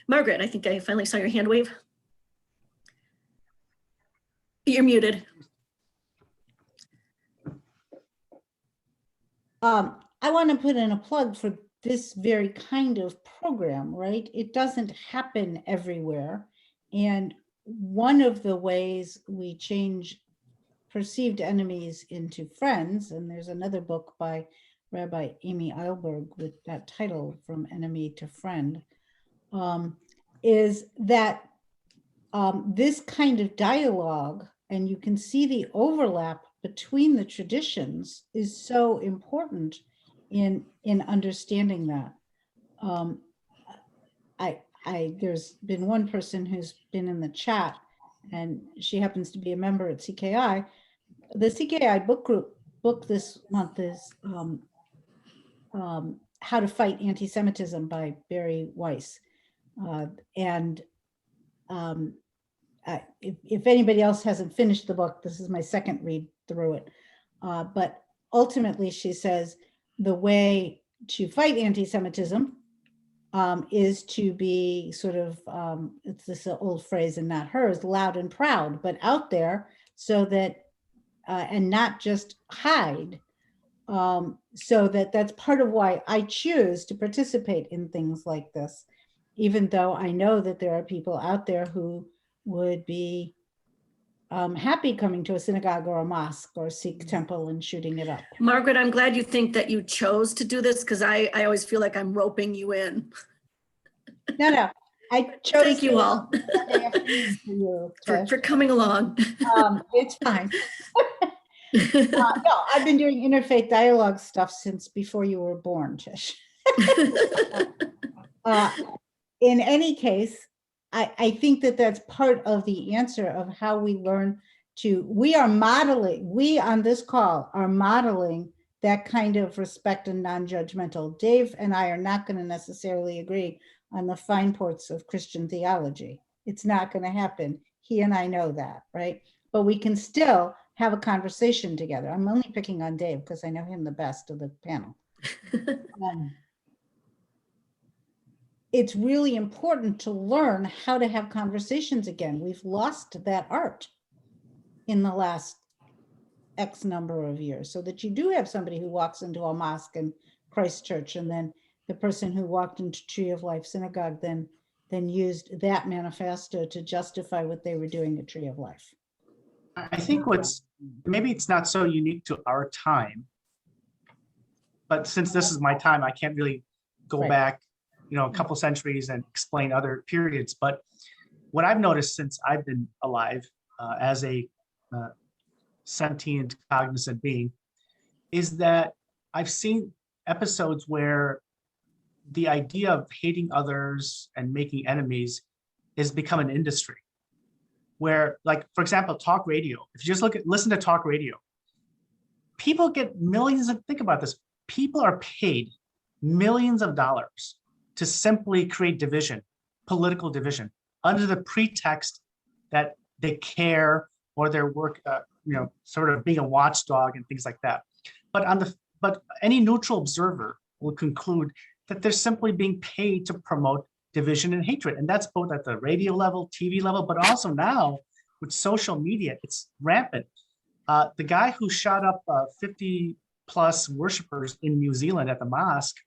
Margaret, I think I finally saw your hand wave. You're muted. I want to put in a plug for this very kind of program, right? It doesn't happen everywhere. And one of the ways we change perceived enemies into friends, and there's another book by Rabbi Amy Eilberg with that title, From Enemy to Friend, is that this kind of dialogue, and you can see the overlap between the traditions, is so important in understanding that. There's been one person who's been in the chat, and she happens to be a member at CKI. The CKI book group book this month is How to Fight Anti-Semitism by Barry Weiss. If anybody else hasn't finished the book, this is my second read through it. But ultimately, she says the way to fight anti-Semitism is to be sort of, it's this old phrase and not hers, loud and proud, but out there, so that, and not just hide. So that's part of why I choose to participate in things like this, even though I know that there are people out there who would be happy coming to a synagogue or a mosque or a Sikh temple and shooting it up. Margaret, I'm glad you think that you chose to do this, because I always feel like I'm roping you in. No, I chose. Thank you all for coming along. It's fine. No, I've been doing interfaith dialogue stuff since before you were born, Tish. In any case, I think that that's part of the answer of how we learn to, we on this call are modeling that kind of respect and non-judgmental. Dave and I are not going to necessarily agree on the fine points of Christian theology. It's not going to happen. He and I know that, right? But we can still have a conversation together. I'm only picking on Dave because I know him the best of the panel. It's really important to learn how to have conversations again. We've lost that art in the last X number of years, so that you do have somebody who walks into a mosque in Christchurch, and then the person who walked into Tree of Life Synagogue then used that manifesto to justify what they were doing at Tree of Life. I think maybe it's not so unique to our time, but since this is my time, I can't really go back, a couple centuries and explain other periods. But what I've noticed since I've been alive as a sentient, cognizant being, is that I've seen episodes where the idea of hating others and making enemies has become an industry. Where, like, for example, talk radio. If you just listen to talk radio, people get millions of, think about this, people are paid millions of dollars to simply create division, political division, under the pretext that they care or their work, sort of being a watchdog and things like that. But any neutral observer will conclude that they're simply being paid to promote division and hatred. And that's both at the radio level, TV level, but also now with social media, it's rampant. The guy who shot up 50 plus worshipers in New Zealand at the mosque,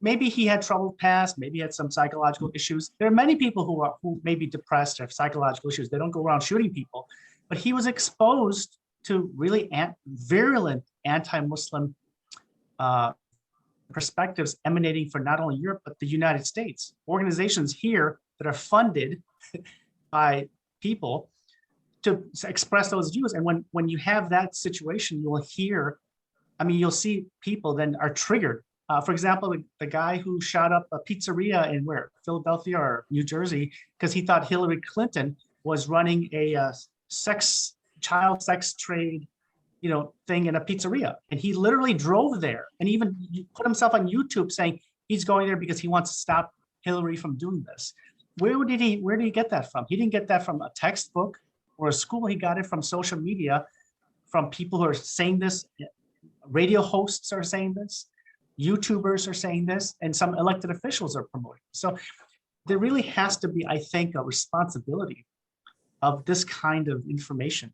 maybe he had troubled past, maybe he had some psychological issues. There are many people who may be depressed or have psychological issues. They don't go around shooting people, but he was exposed to really virulent anti-Muslim perspectives emanating from not only Europe, but the United States. Organizations here that are funded by people to express those views. And when you have that situation, you'll see people then are triggered. For example, the guy who shot up a pizzeria in Philadelphia or New Jersey, because he thought Hillary Clinton was running a child sex trade, thing in a pizzeria. And he literally drove there and even put himself on YouTube saying he's going there because he wants to stop Hillary from doing this. Where did he get that from? He didn't get that from a textbook or a school. He got it from social media, from people who are saying this. Radio hosts are saying this, YouTubers are saying this, and some elected officials are promoting. So there really has to be, I think, a responsibility of this kind of information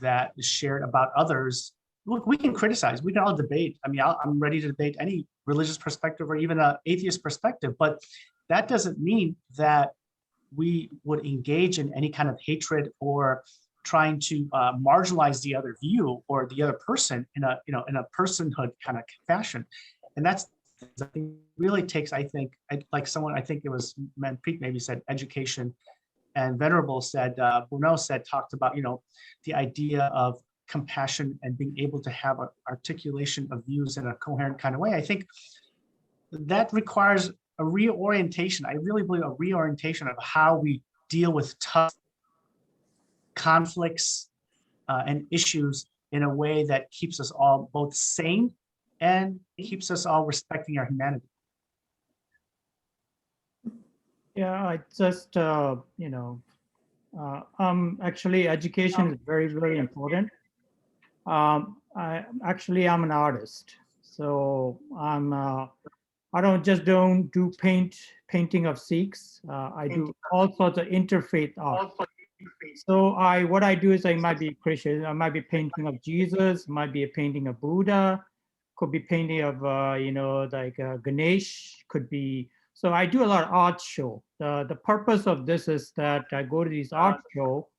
that is shared about others. Look, we can criticize, we can all debate. I mean, I'm ready to debate any religious perspective or even an atheist perspective, but that doesn't mean that we would engage in any kind of hatred or trying to marginalize the other view or the other person in a personhood kind of fashion. And that's really takes, I think, like someone, I think it was Manpreet maybe said education, and Venerable said, Bruno said, talked about, the idea of compassion and being able to have an articulation of views in a coherent kind of way. I think that requires a reorientation. I really believe a reorientation of how we deal with tough conflicts and issues in a way that keeps us all both sane and keeps us all respecting our humanity. Yeah, I just, actually education is very, very important. I'm an artist. So I don't do painting of Sikhs. I do all sorts of interfaith art. So what I do is I might be Christian, I might be painting of Jesus, might be a painting of Buddha, could be painting of, Ganesh, could be. So I do a lot of art show. The purpose of this is that I go to these art show.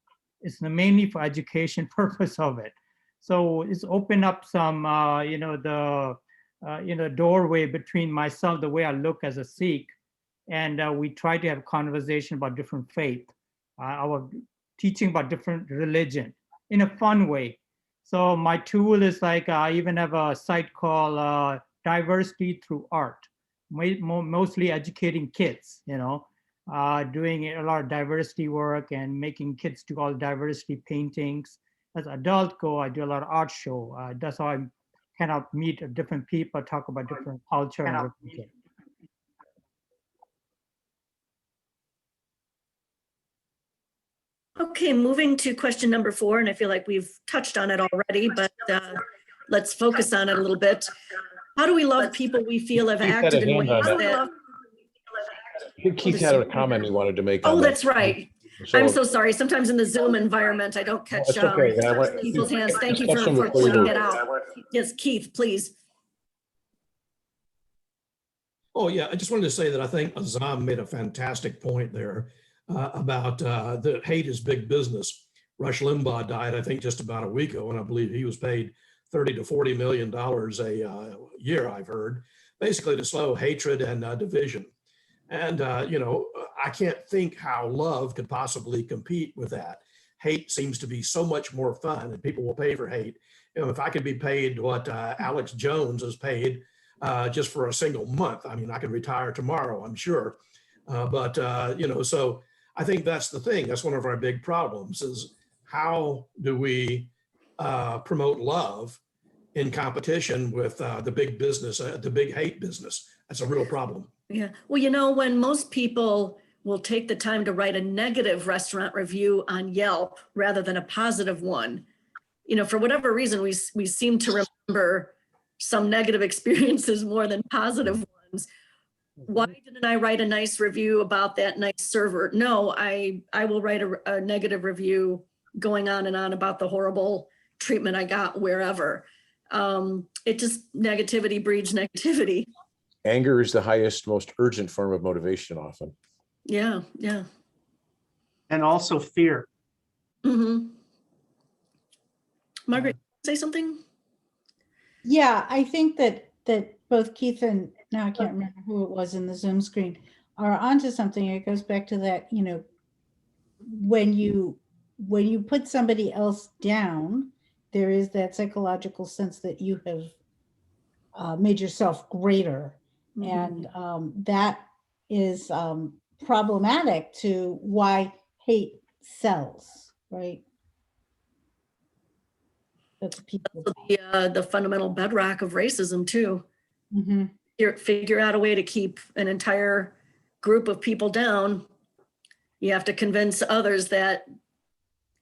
It's mainly for education purpose of it. So it's opened up some, doorway between myself, the way I look as a Sikh, and we try to have conversation about different faith. Our teaching about different religion in a fun way. So my tool is like, I even have a site called Diversity Through Art, mostly educating kids, doing a lot of diversity work and making kids do all diversity paintings. As adults go, I do a lot of art show. That's how I kind of meet different people, talk about different culture and religion. Okay, moving to question number 4, and I feel like we've touched on it already, but let's focus on it a little bit. How do we love people we feel have acted in ways that... Keith had a comment he wanted to make. Oh, that's right. So, I'm so sorry. Sometimes in the Zoom environment, I don't catch people's hands. Thank you for pointing it out. Yes, Keith, please. Oh, yeah. I just wanted to say that I think Azam made a fantastic point there about the hate is big business. Rush Limbaugh died, I think, just about a week ago, and I believe he was paid $30 to $40 million a year, I've heard, basically to slow hatred and division. And, I can't think how love could possibly compete with that. Hate seems to be so much more fun, and people will pay for hate. If I could be paid what Alex Jones is paid just for a single month, I mean, I could retire tomorrow, I'm sure. So I think that's the thing. That's one of our big problems is how do we promote love in competition with the big business, the big hate business? That's a real problem. Yeah. Well, when most people will take the time to write a negative restaurant review on Yelp rather than a positive one, for whatever reason, we seem to remember some negative experiences more than positive ones. Why didn't I write a nice review about that nice server? No, I will write a negative review going on and on about the horrible treatment I got wherever. Negativity breeds negativity. Anger is the highest, most urgent form of motivation often. Yeah. And also fear. Mm-hmm. Margaret, say something? Yeah, I think that both Keith and now I can't remember who it was in the Zoom screen are onto something. It goes back to that, when you put somebody else down, there is that psychological sense that you have made yourself greater. Mm-hmm. And that is problematic to why hate cells, right? That's people. The fundamental bedrock of racism too. Mhm. Figure out a way to keep an entire group of people down. You have to convince others that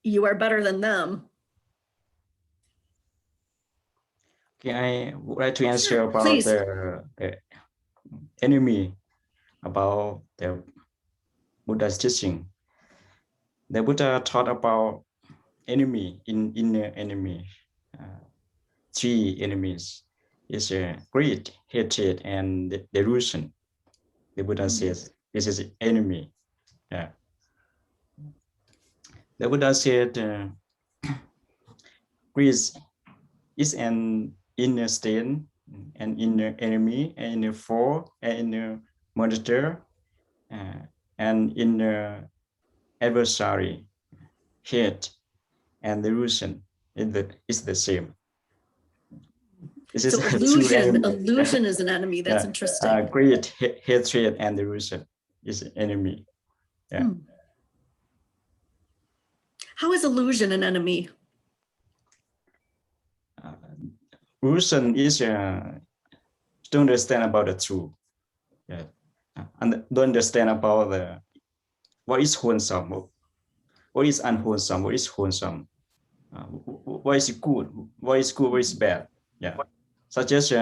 you are better than them. Okay, I would like to answer Sure, about please. the enemy, about the Buddha's teaching. The Buddha taught about enemy, inner enemy. Three enemies is greed, hatred, and delusion. The Buddha says this is enemy. Yeah. The Buddha said greed is an inner stain, an inner enemy, an inner foe, an inner monitor, and inner adversary. Hate and delusion is the same. This is So illusion is an enemy. That's interesting. Greed, hatred, and delusion is an enemy. Yeah. How is illusion an enemy? Illusion is to understand about the truth. Yeah. And don't understand about what is wholesome, what is unwholesome, what is wholesome, what is good, what is bad. Yeah. Such as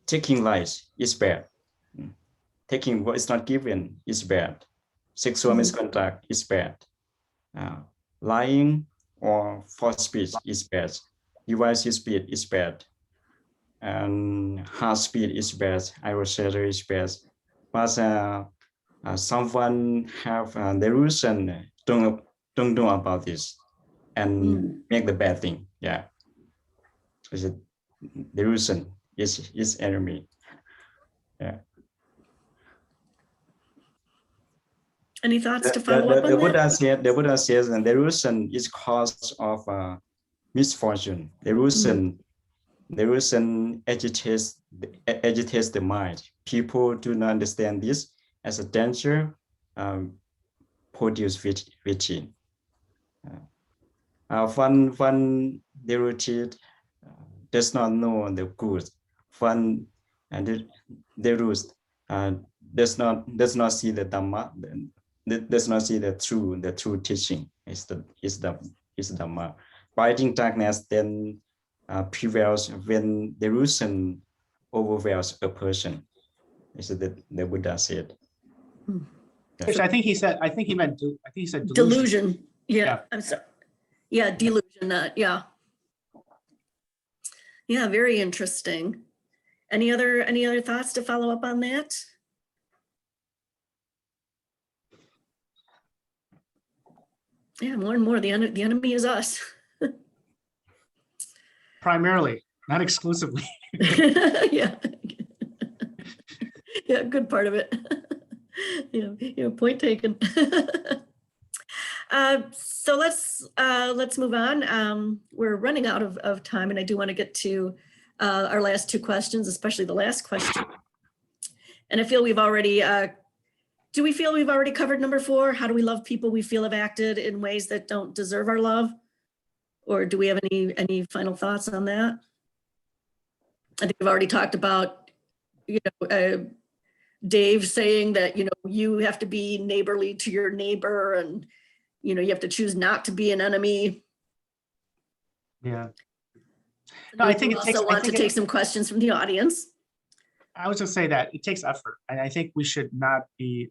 taking lies is bad. Taking what is not given is bad. Sexual misconduct is bad. Lying or false speech is bad. Divisive speech is bad. And harsh speech is bad. Adversary is bad. But someone have delusion, don't know about this and make the bad thing. Yeah. Delusion is enemy. Yeah. Any thoughts to follow up on that? The Buddha says that delusion is cause of misfortune. Delusion agitates the mind. People do not understand this as a danger produced within. One devotee does not know the good. One and delusion does not see the Dhamma, does not see the true teaching is the Dhamma. Fighting darkness then prevails when delusion overwhelms a person. Is the Buddha said. Which I think he said Delusion. Yeah, I'm sorry. Yeah, delusion. Yeah. Yeah, very interesting. Any other thoughts to follow up on that? Yeah, more and more the enemy is us. Primarily, not exclusively. Yeah. Yeah, good part of it. Yeah, point taken. So let's move on. We're running out of time, and I do want to get to our last two questions, especially the last question. And I feel we've already, do we feel we've already covered number 4? How do we love people we feel have acted in ways that don't deserve our love? Or do we have any final thoughts on that? I think we've already talked about, Dave saying that, you have to be neighborly to your neighbor, and, you have to choose not to be an enemy. Yeah. No, I think we also want to take some questions from the audience. I was just say that it takes effort, and I think we should not be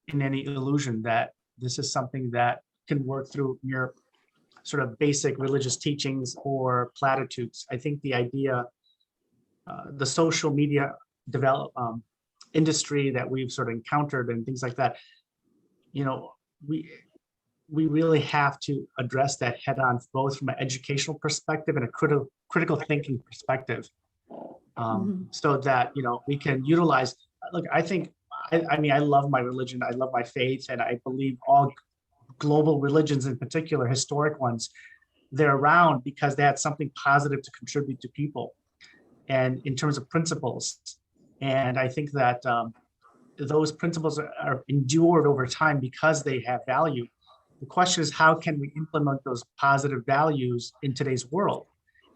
in any illusion that this is something that can work through your sort of basic religious teachings or platitudes. I think the idea, the social media industry that we've sort of encountered and things like that, we really have to address that head on, both from an educational perspective and a critical thinking perspective, so that, we can utilize, look, I think, I love my religion, I love my faith, and I believe all global religions, in particular, historic ones, they're around because they had something positive to contribute to people and in terms of principles. And I think that those principles are endured over time because they have value. The question is, how can we implement those positive values in today's world?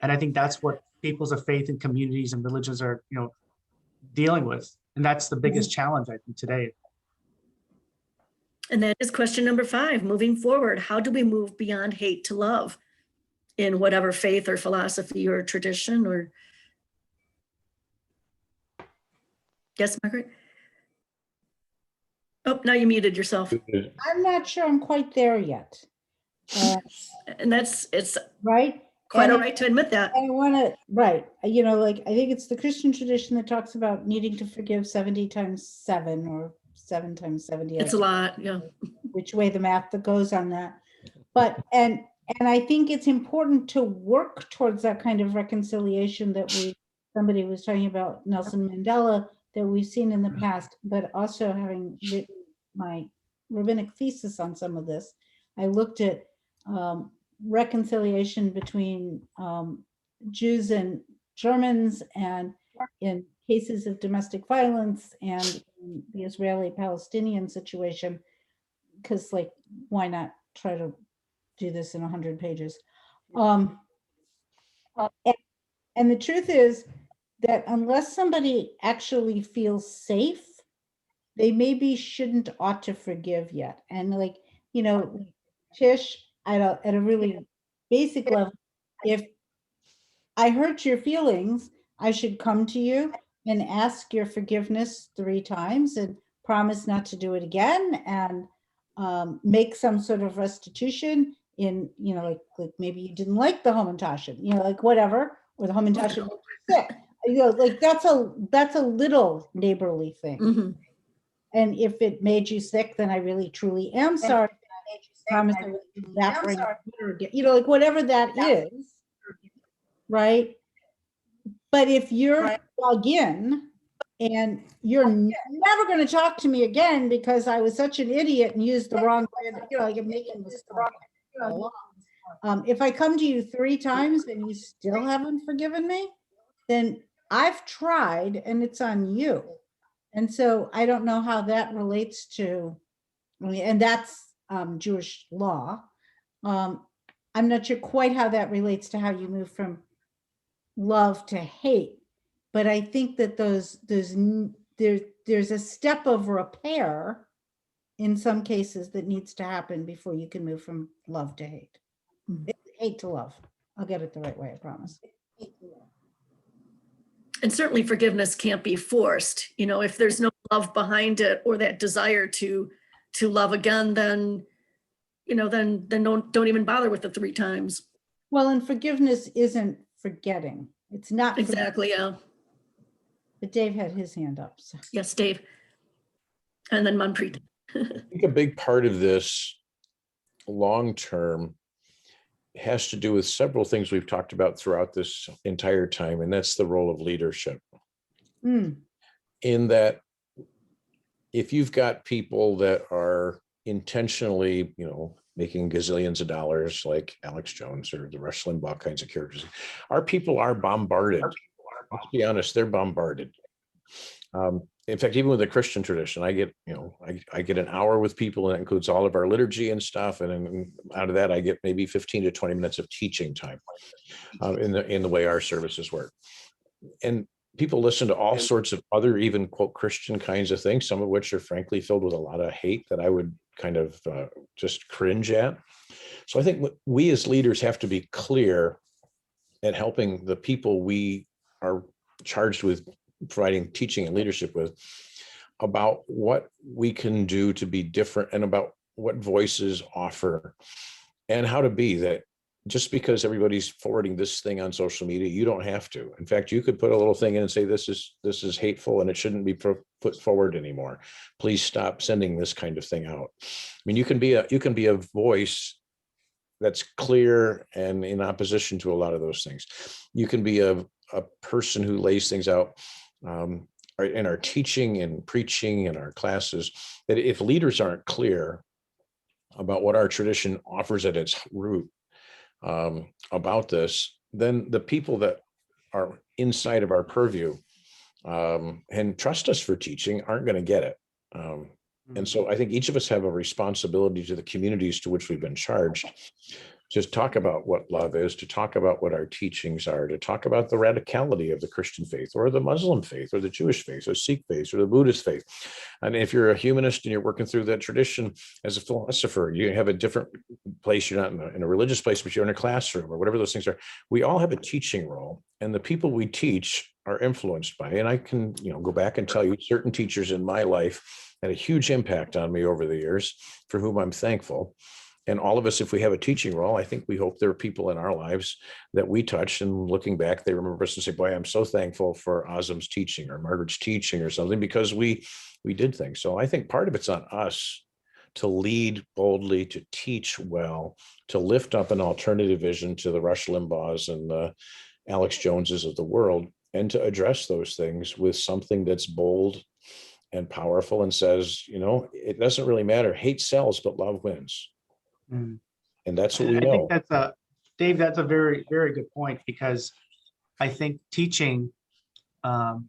And I think that's what peoples of faith and communities and religions are, dealing with. And that's the biggest challenge, I think, today. And that is question number 5, moving forward. How do we move beyond hate to love in whatever faith or philosophy or tradition or... Yes, Margaret? Oh, now you muted yourself. I'm not sure I'm quite there yet. And it's Right? quite And all right to admit that. I want to, right. I think it's the Christian tradition that talks about needing to forgive 70 times 7 or 7 times 70. It's a lot, yeah. Which way the math that goes on that. But, and I think it's important to work towards that kind of reconciliation that somebody was talking about, Nelson Mandela, that we've seen in the past, but also having written my rabbinic thesis on some of this, I looked at reconciliation between Jews and Germans, and in cases of domestic violence, and in the Israeli-Palestinian situation, because why not try to do this in 100 pages? And the truth is that unless somebody actually feels safe, they maybe ought to forgive yet. And Tish, at a really basic level, if I hurt your feelings, I should come to you and ask your forgiveness 3 times and promise not to do it again, and make some sort of restitution in, maybe you didn't like the Hamantashen, whatever, or the Hamantashen was sick. That's a little neighborly thing. Mm-hmm. And if it made you sick, then I really truly am sorry. Promise I will do that again. Whatever that is, right? But if you're plugged in and you're never going to talk to me again because I was such an idiot and used the wrong word, I'm making this if I come to you 3 times and you still haven't forgiven me, then I've tried and it's on you. And so I don't know how that relates to, and that's Jewish law. I'm not sure quite how that relates to how you move from love to hate, but I think that there's a step of repair in some cases that needs to happen before you can move from love to hate. Hate to love. I'll get it the right way, I promise. And certainly forgiveness can't be forced. If there's no love behind it or that desire to love again, then then don't even bother with the 3 times. Well, and forgiveness isn't forgetting. It's not exactly, yeah. But Dave had his hand up. So. Yes, Dave. And then Manpreet. I think a big part of this long-term has to do with several things we've talked about throughout this entire time, and that's the role of leadership. In that, if you've got people that are intentionally, making gazillions of dollars, like Alex Jones or the Rush Limbaugh kinds of characters, our people are bombarded. Let's be honest, they're bombarded. In fact, even with the Christian tradition, I get, I get an hour with people, and that includes all of our liturgy and stuff. And out of that, I get maybe 15 to 20 minutes of teaching time in the way our services work. And people listen to all sorts of other, even quote Christian kinds of things, some of which are frankly filled with a lot of hate that I would kind of just cringe at. So I think we as leaders have to be clear at helping the people we are charged with providing teaching and leadership with about what we can do to be different, and about what voices offer and how to be that. Just because everybody's forwarding this thing on social media, you don't have to. In fact, you could put a little thing in and say, this is hateful and it shouldn't be put forward anymore. Please stop sending this kind of thing out. I mean, you can be a voice that's clear and in opposition to a lot of those things. You can be a person who lays things out in our teaching and preaching in our classes, that if leaders aren't clear about what our tradition offers at its root, about this, then the people that are inside of our purview and trust us for teaching aren't going to get it. And so I think each of us have a responsibility to the communities to which we've been charged to talk about what love is, to talk about what our teachings are, to talk about the radicality of the Christian faith or the Muslim faith or the Jewish faith or Sikh faith or the Buddhist faith. And if you're a humanist and you're working through that tradition as a philosopher, you have a different place. You're not in a religious place, but you're in a classroom or whatever those things are. We all have a teaching role, and the people we teach are influenced by. And I can, go back and tell you certain teachers in my life had a huge impact on me over the years, for whom I'm thankful. And all of us, if we have a teaching role, I think we hope there are people in our lives that we touch, and looking back, they remember us and say, boy, I'm so thankful for Azam's teaching or Margaret's teaching or something, because we did things. So I think part of it's on us to lead boldly, to teach well, to lift up an alternative vision to the Rush Limbaughs and the Alex Joneses of the world, and to address those things with something that's bold and powerful and says, it doesn't really matter. Hate sells, but love wins. Mm. And that's what we I know. think Dave, that's a very, very good point, because I think teaching, and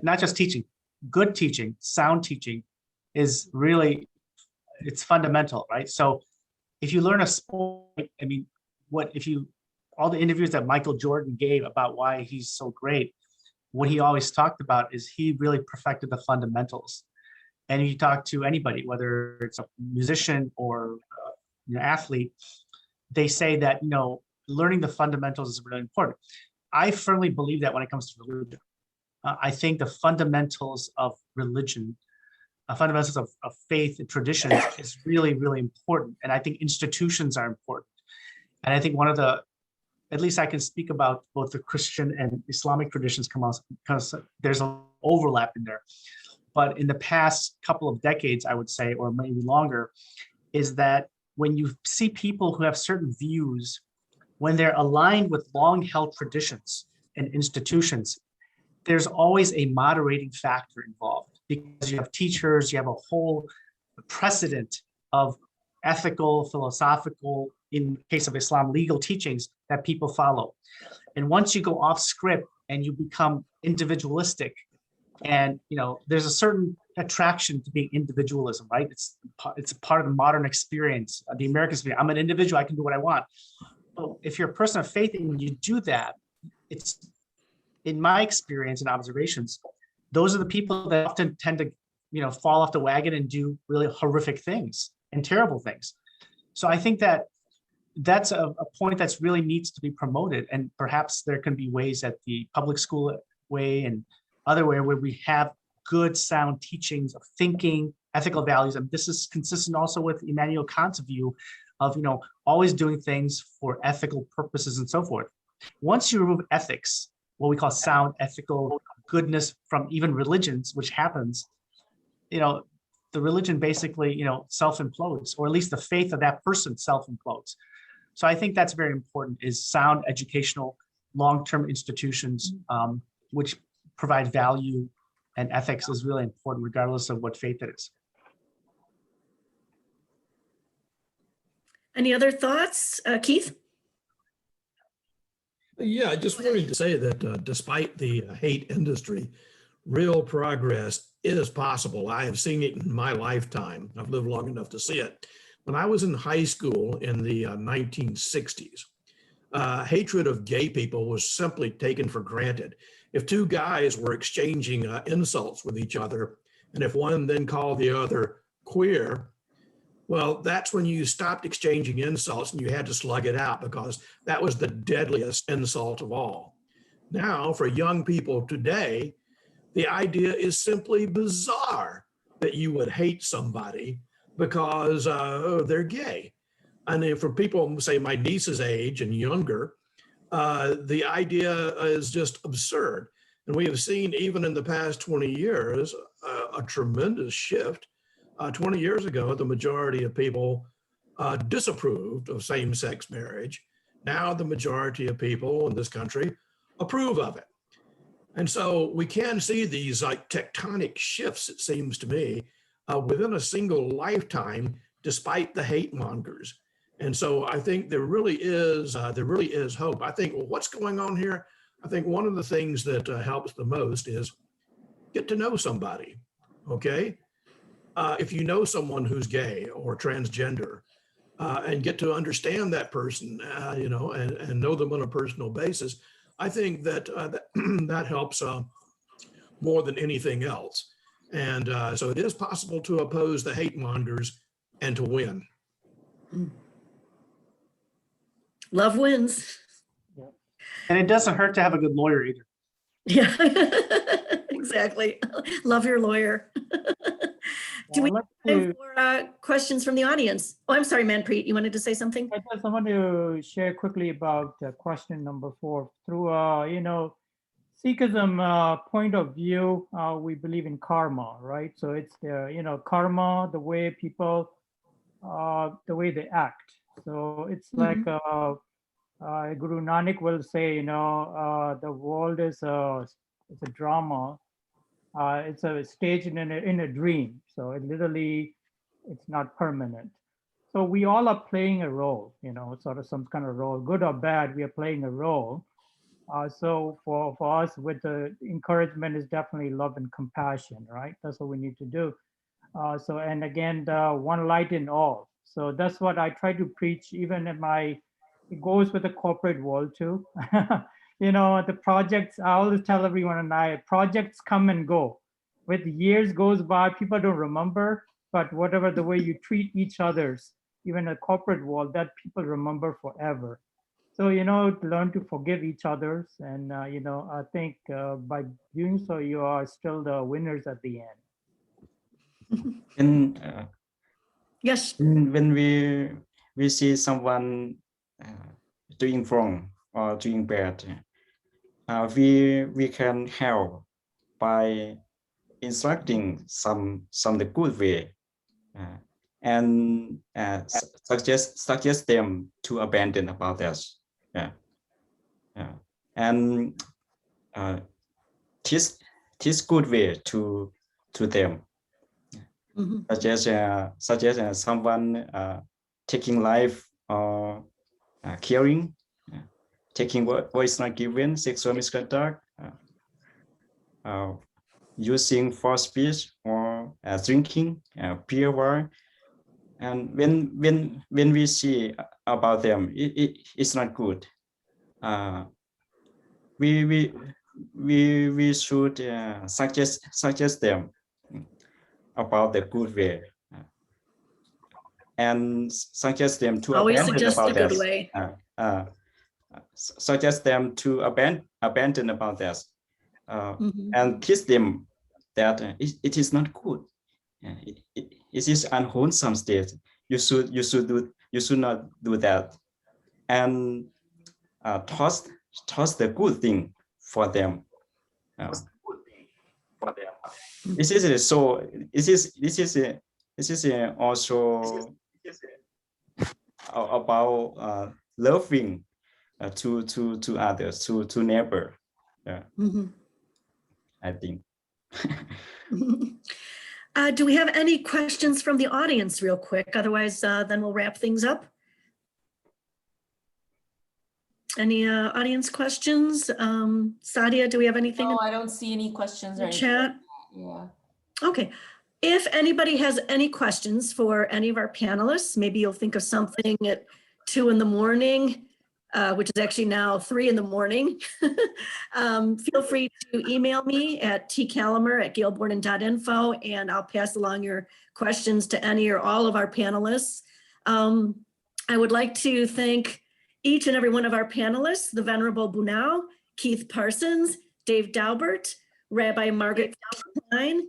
not just teaching, good teaching, sound teaching is really, it's fundamental, right? So if you learn a sport, all the interviews that Michael Jordan gave about why he's so great, what he always talked about is he really perfected the fundamentals. And you talk to anybody, whether it's a musician or athlete, they say that, learning the fundamentals is really important. I firmly believe that when it comes to religion. I think the fundamentals of religion, fundamentals of faith and traditions is really, really important. And I think institutions are important. And I think at least I can speak about both the Christian and Islamic traditions because there's an overlap in there. But in the past couple of decades, I would say, or maybe longer, is that when you see people who have certain views, when they're aligned with long-held traditions and institutions, there's always a moderating factor involved, because you have teachers, you have a whole precedent of ethical, philosophical, in the case of Islam, legal teachings that people follow. And once you go off script and you become individualistic, and there's a certain attraction to being individualism, right? It's a part of the modern experience, the American experience. I'm an individual, I can do what I want. But if you're a person of faith and you do that, it's, in my experience and observations, those are the people that often tend to, fall off the wagon and do really horrific things and terrible things. So I think that's a point that's really needs to be promoted. And perhaps there can be ways at the public school way and other way where we have good sound teachings of thinking, ethical values. And this is consistent also with Immanuel Kant's view of, always doing things for ethical purposes and so forth. Once you remove ethics, what we call sound ethical goodness from even religions, which happens, the religion basically, self-implodes, or at least the faith of that person self-implodes. So I think that's very important, is sound educational, long-term institutions, which provide value, and ethics is really important regardless of what faith it is. Any other thoughts, Keith? Yeah, I just wanted to say that despite the hate industry, real progress is possible. I have seen it in my lifetime. I've lived long enough to see it. When I was in high school in the 1960s, hatred of gay people was simply taken for granted. If two guys were exchanging insults with each other, and if one then called the other queer, well, that's when you stopped exchanging insults and you had to slug it out, because that was the deadliest insult of all. Now, for young people today, the idea is simply bizarre that you would hate somebody because they're gay. And for people, say my niece's age and younger, the idea is just absurd. And we have seen even in the past 20 years, a tremendous shift. 20 years ago, the majority of people disapproved of same-sex marriage. Now the majority of people in this country approve of it. And so we can see these like tectonic shifts, it seems to me, within a single lifetime, despite the hate mongers. And so I think there really is hope. I think, well, what's going on here? I think one of the things that helps the most is get to know somebody, okay? if you know someone who's gay or transgender and get to understand that person, and know them on a personal basis, I think that that helps more than anything else. And so it is possible to oppose the hate mongers and to win. Love wins. And it doesn't hurt to have a good lawyer either. Yeah, exactly. Love your lawyer. Do we I'd like have time to- for questions from the audience? Oh, I'm sorry, Manpreet, you wanted to say something? I just want to share quickly about question number 4. Through, Sikhism point of view, we believe in karma, right? So it's the, karma, the way people, the way they act. So it's like Guru Nanak will say, the world is it's a drama. It's a stage in a dream. So it literally, it's not permanent. So we all are playing a role, sort of some kind of role, good or bad, we are playing a role. So for us, with the encouragement is definitely love and compassion, right? That's what we need to do. And again, the one light in all. So that's what I try to preach, even in it goes with the corporate world too. The projects, I always tell everyone, projects come and go. With years goes by, people don't remember, but whatever the way you treat each other's, even a corporate world, that people remember forever. So, learn to forgive each other's. And, I think by doing so, you are still the winners at the end. And Yes. when we see someone doing wrong or doing bad, we can help by instructing some the good way, and suggest them to abandon about this, and teach good way to them. Such as someone taking life or caring, taking what is not given, sexual misconduct, using false speech, or drinking, beer, wine. And when we see about them, it's not good. We should suggest them about the good way, and suggest them to Always abandon suggest about a good this. way. Suggest them to abandon about this, Mhm. and teach them that it is not good. It is unwholesome state. You should not do that, and toss the good thing for them. This is so. This is also about loving to others, to neighbor. I think. Do we have any questions from the audience real quick? Otherwise, then we'll wrap things up. Any audience questions? Sadia, do we have anything No, I don't see any questions in or the anything. chat? Yeah. Okay. If anybody has any questions for any of our panelists, maybe you'll think of something at 2 a.m, which is actually now 3 a.m. Feel free to email me at tcalamer@gailborden.info, and I'll pass along your questions to any or all of our panelists. I would like to thank each and every one of our panelists, the Venerable Bunau, Keith Parsons, Dave Daubert, Rabbi Margaret Klein,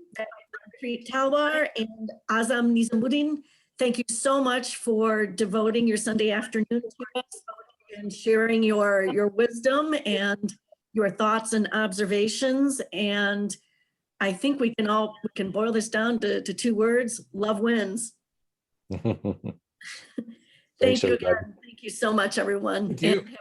Preet Talwar, and Azam Nizamuddin. Thank you so much for devoting your Sunday afternoon to us and sharing your wisdom and your thoughts and observations. And I think we can boil this down to 2 words: love wins. Thanks, Thank you everybody. again. Thank you so much, everyone. Thank you. And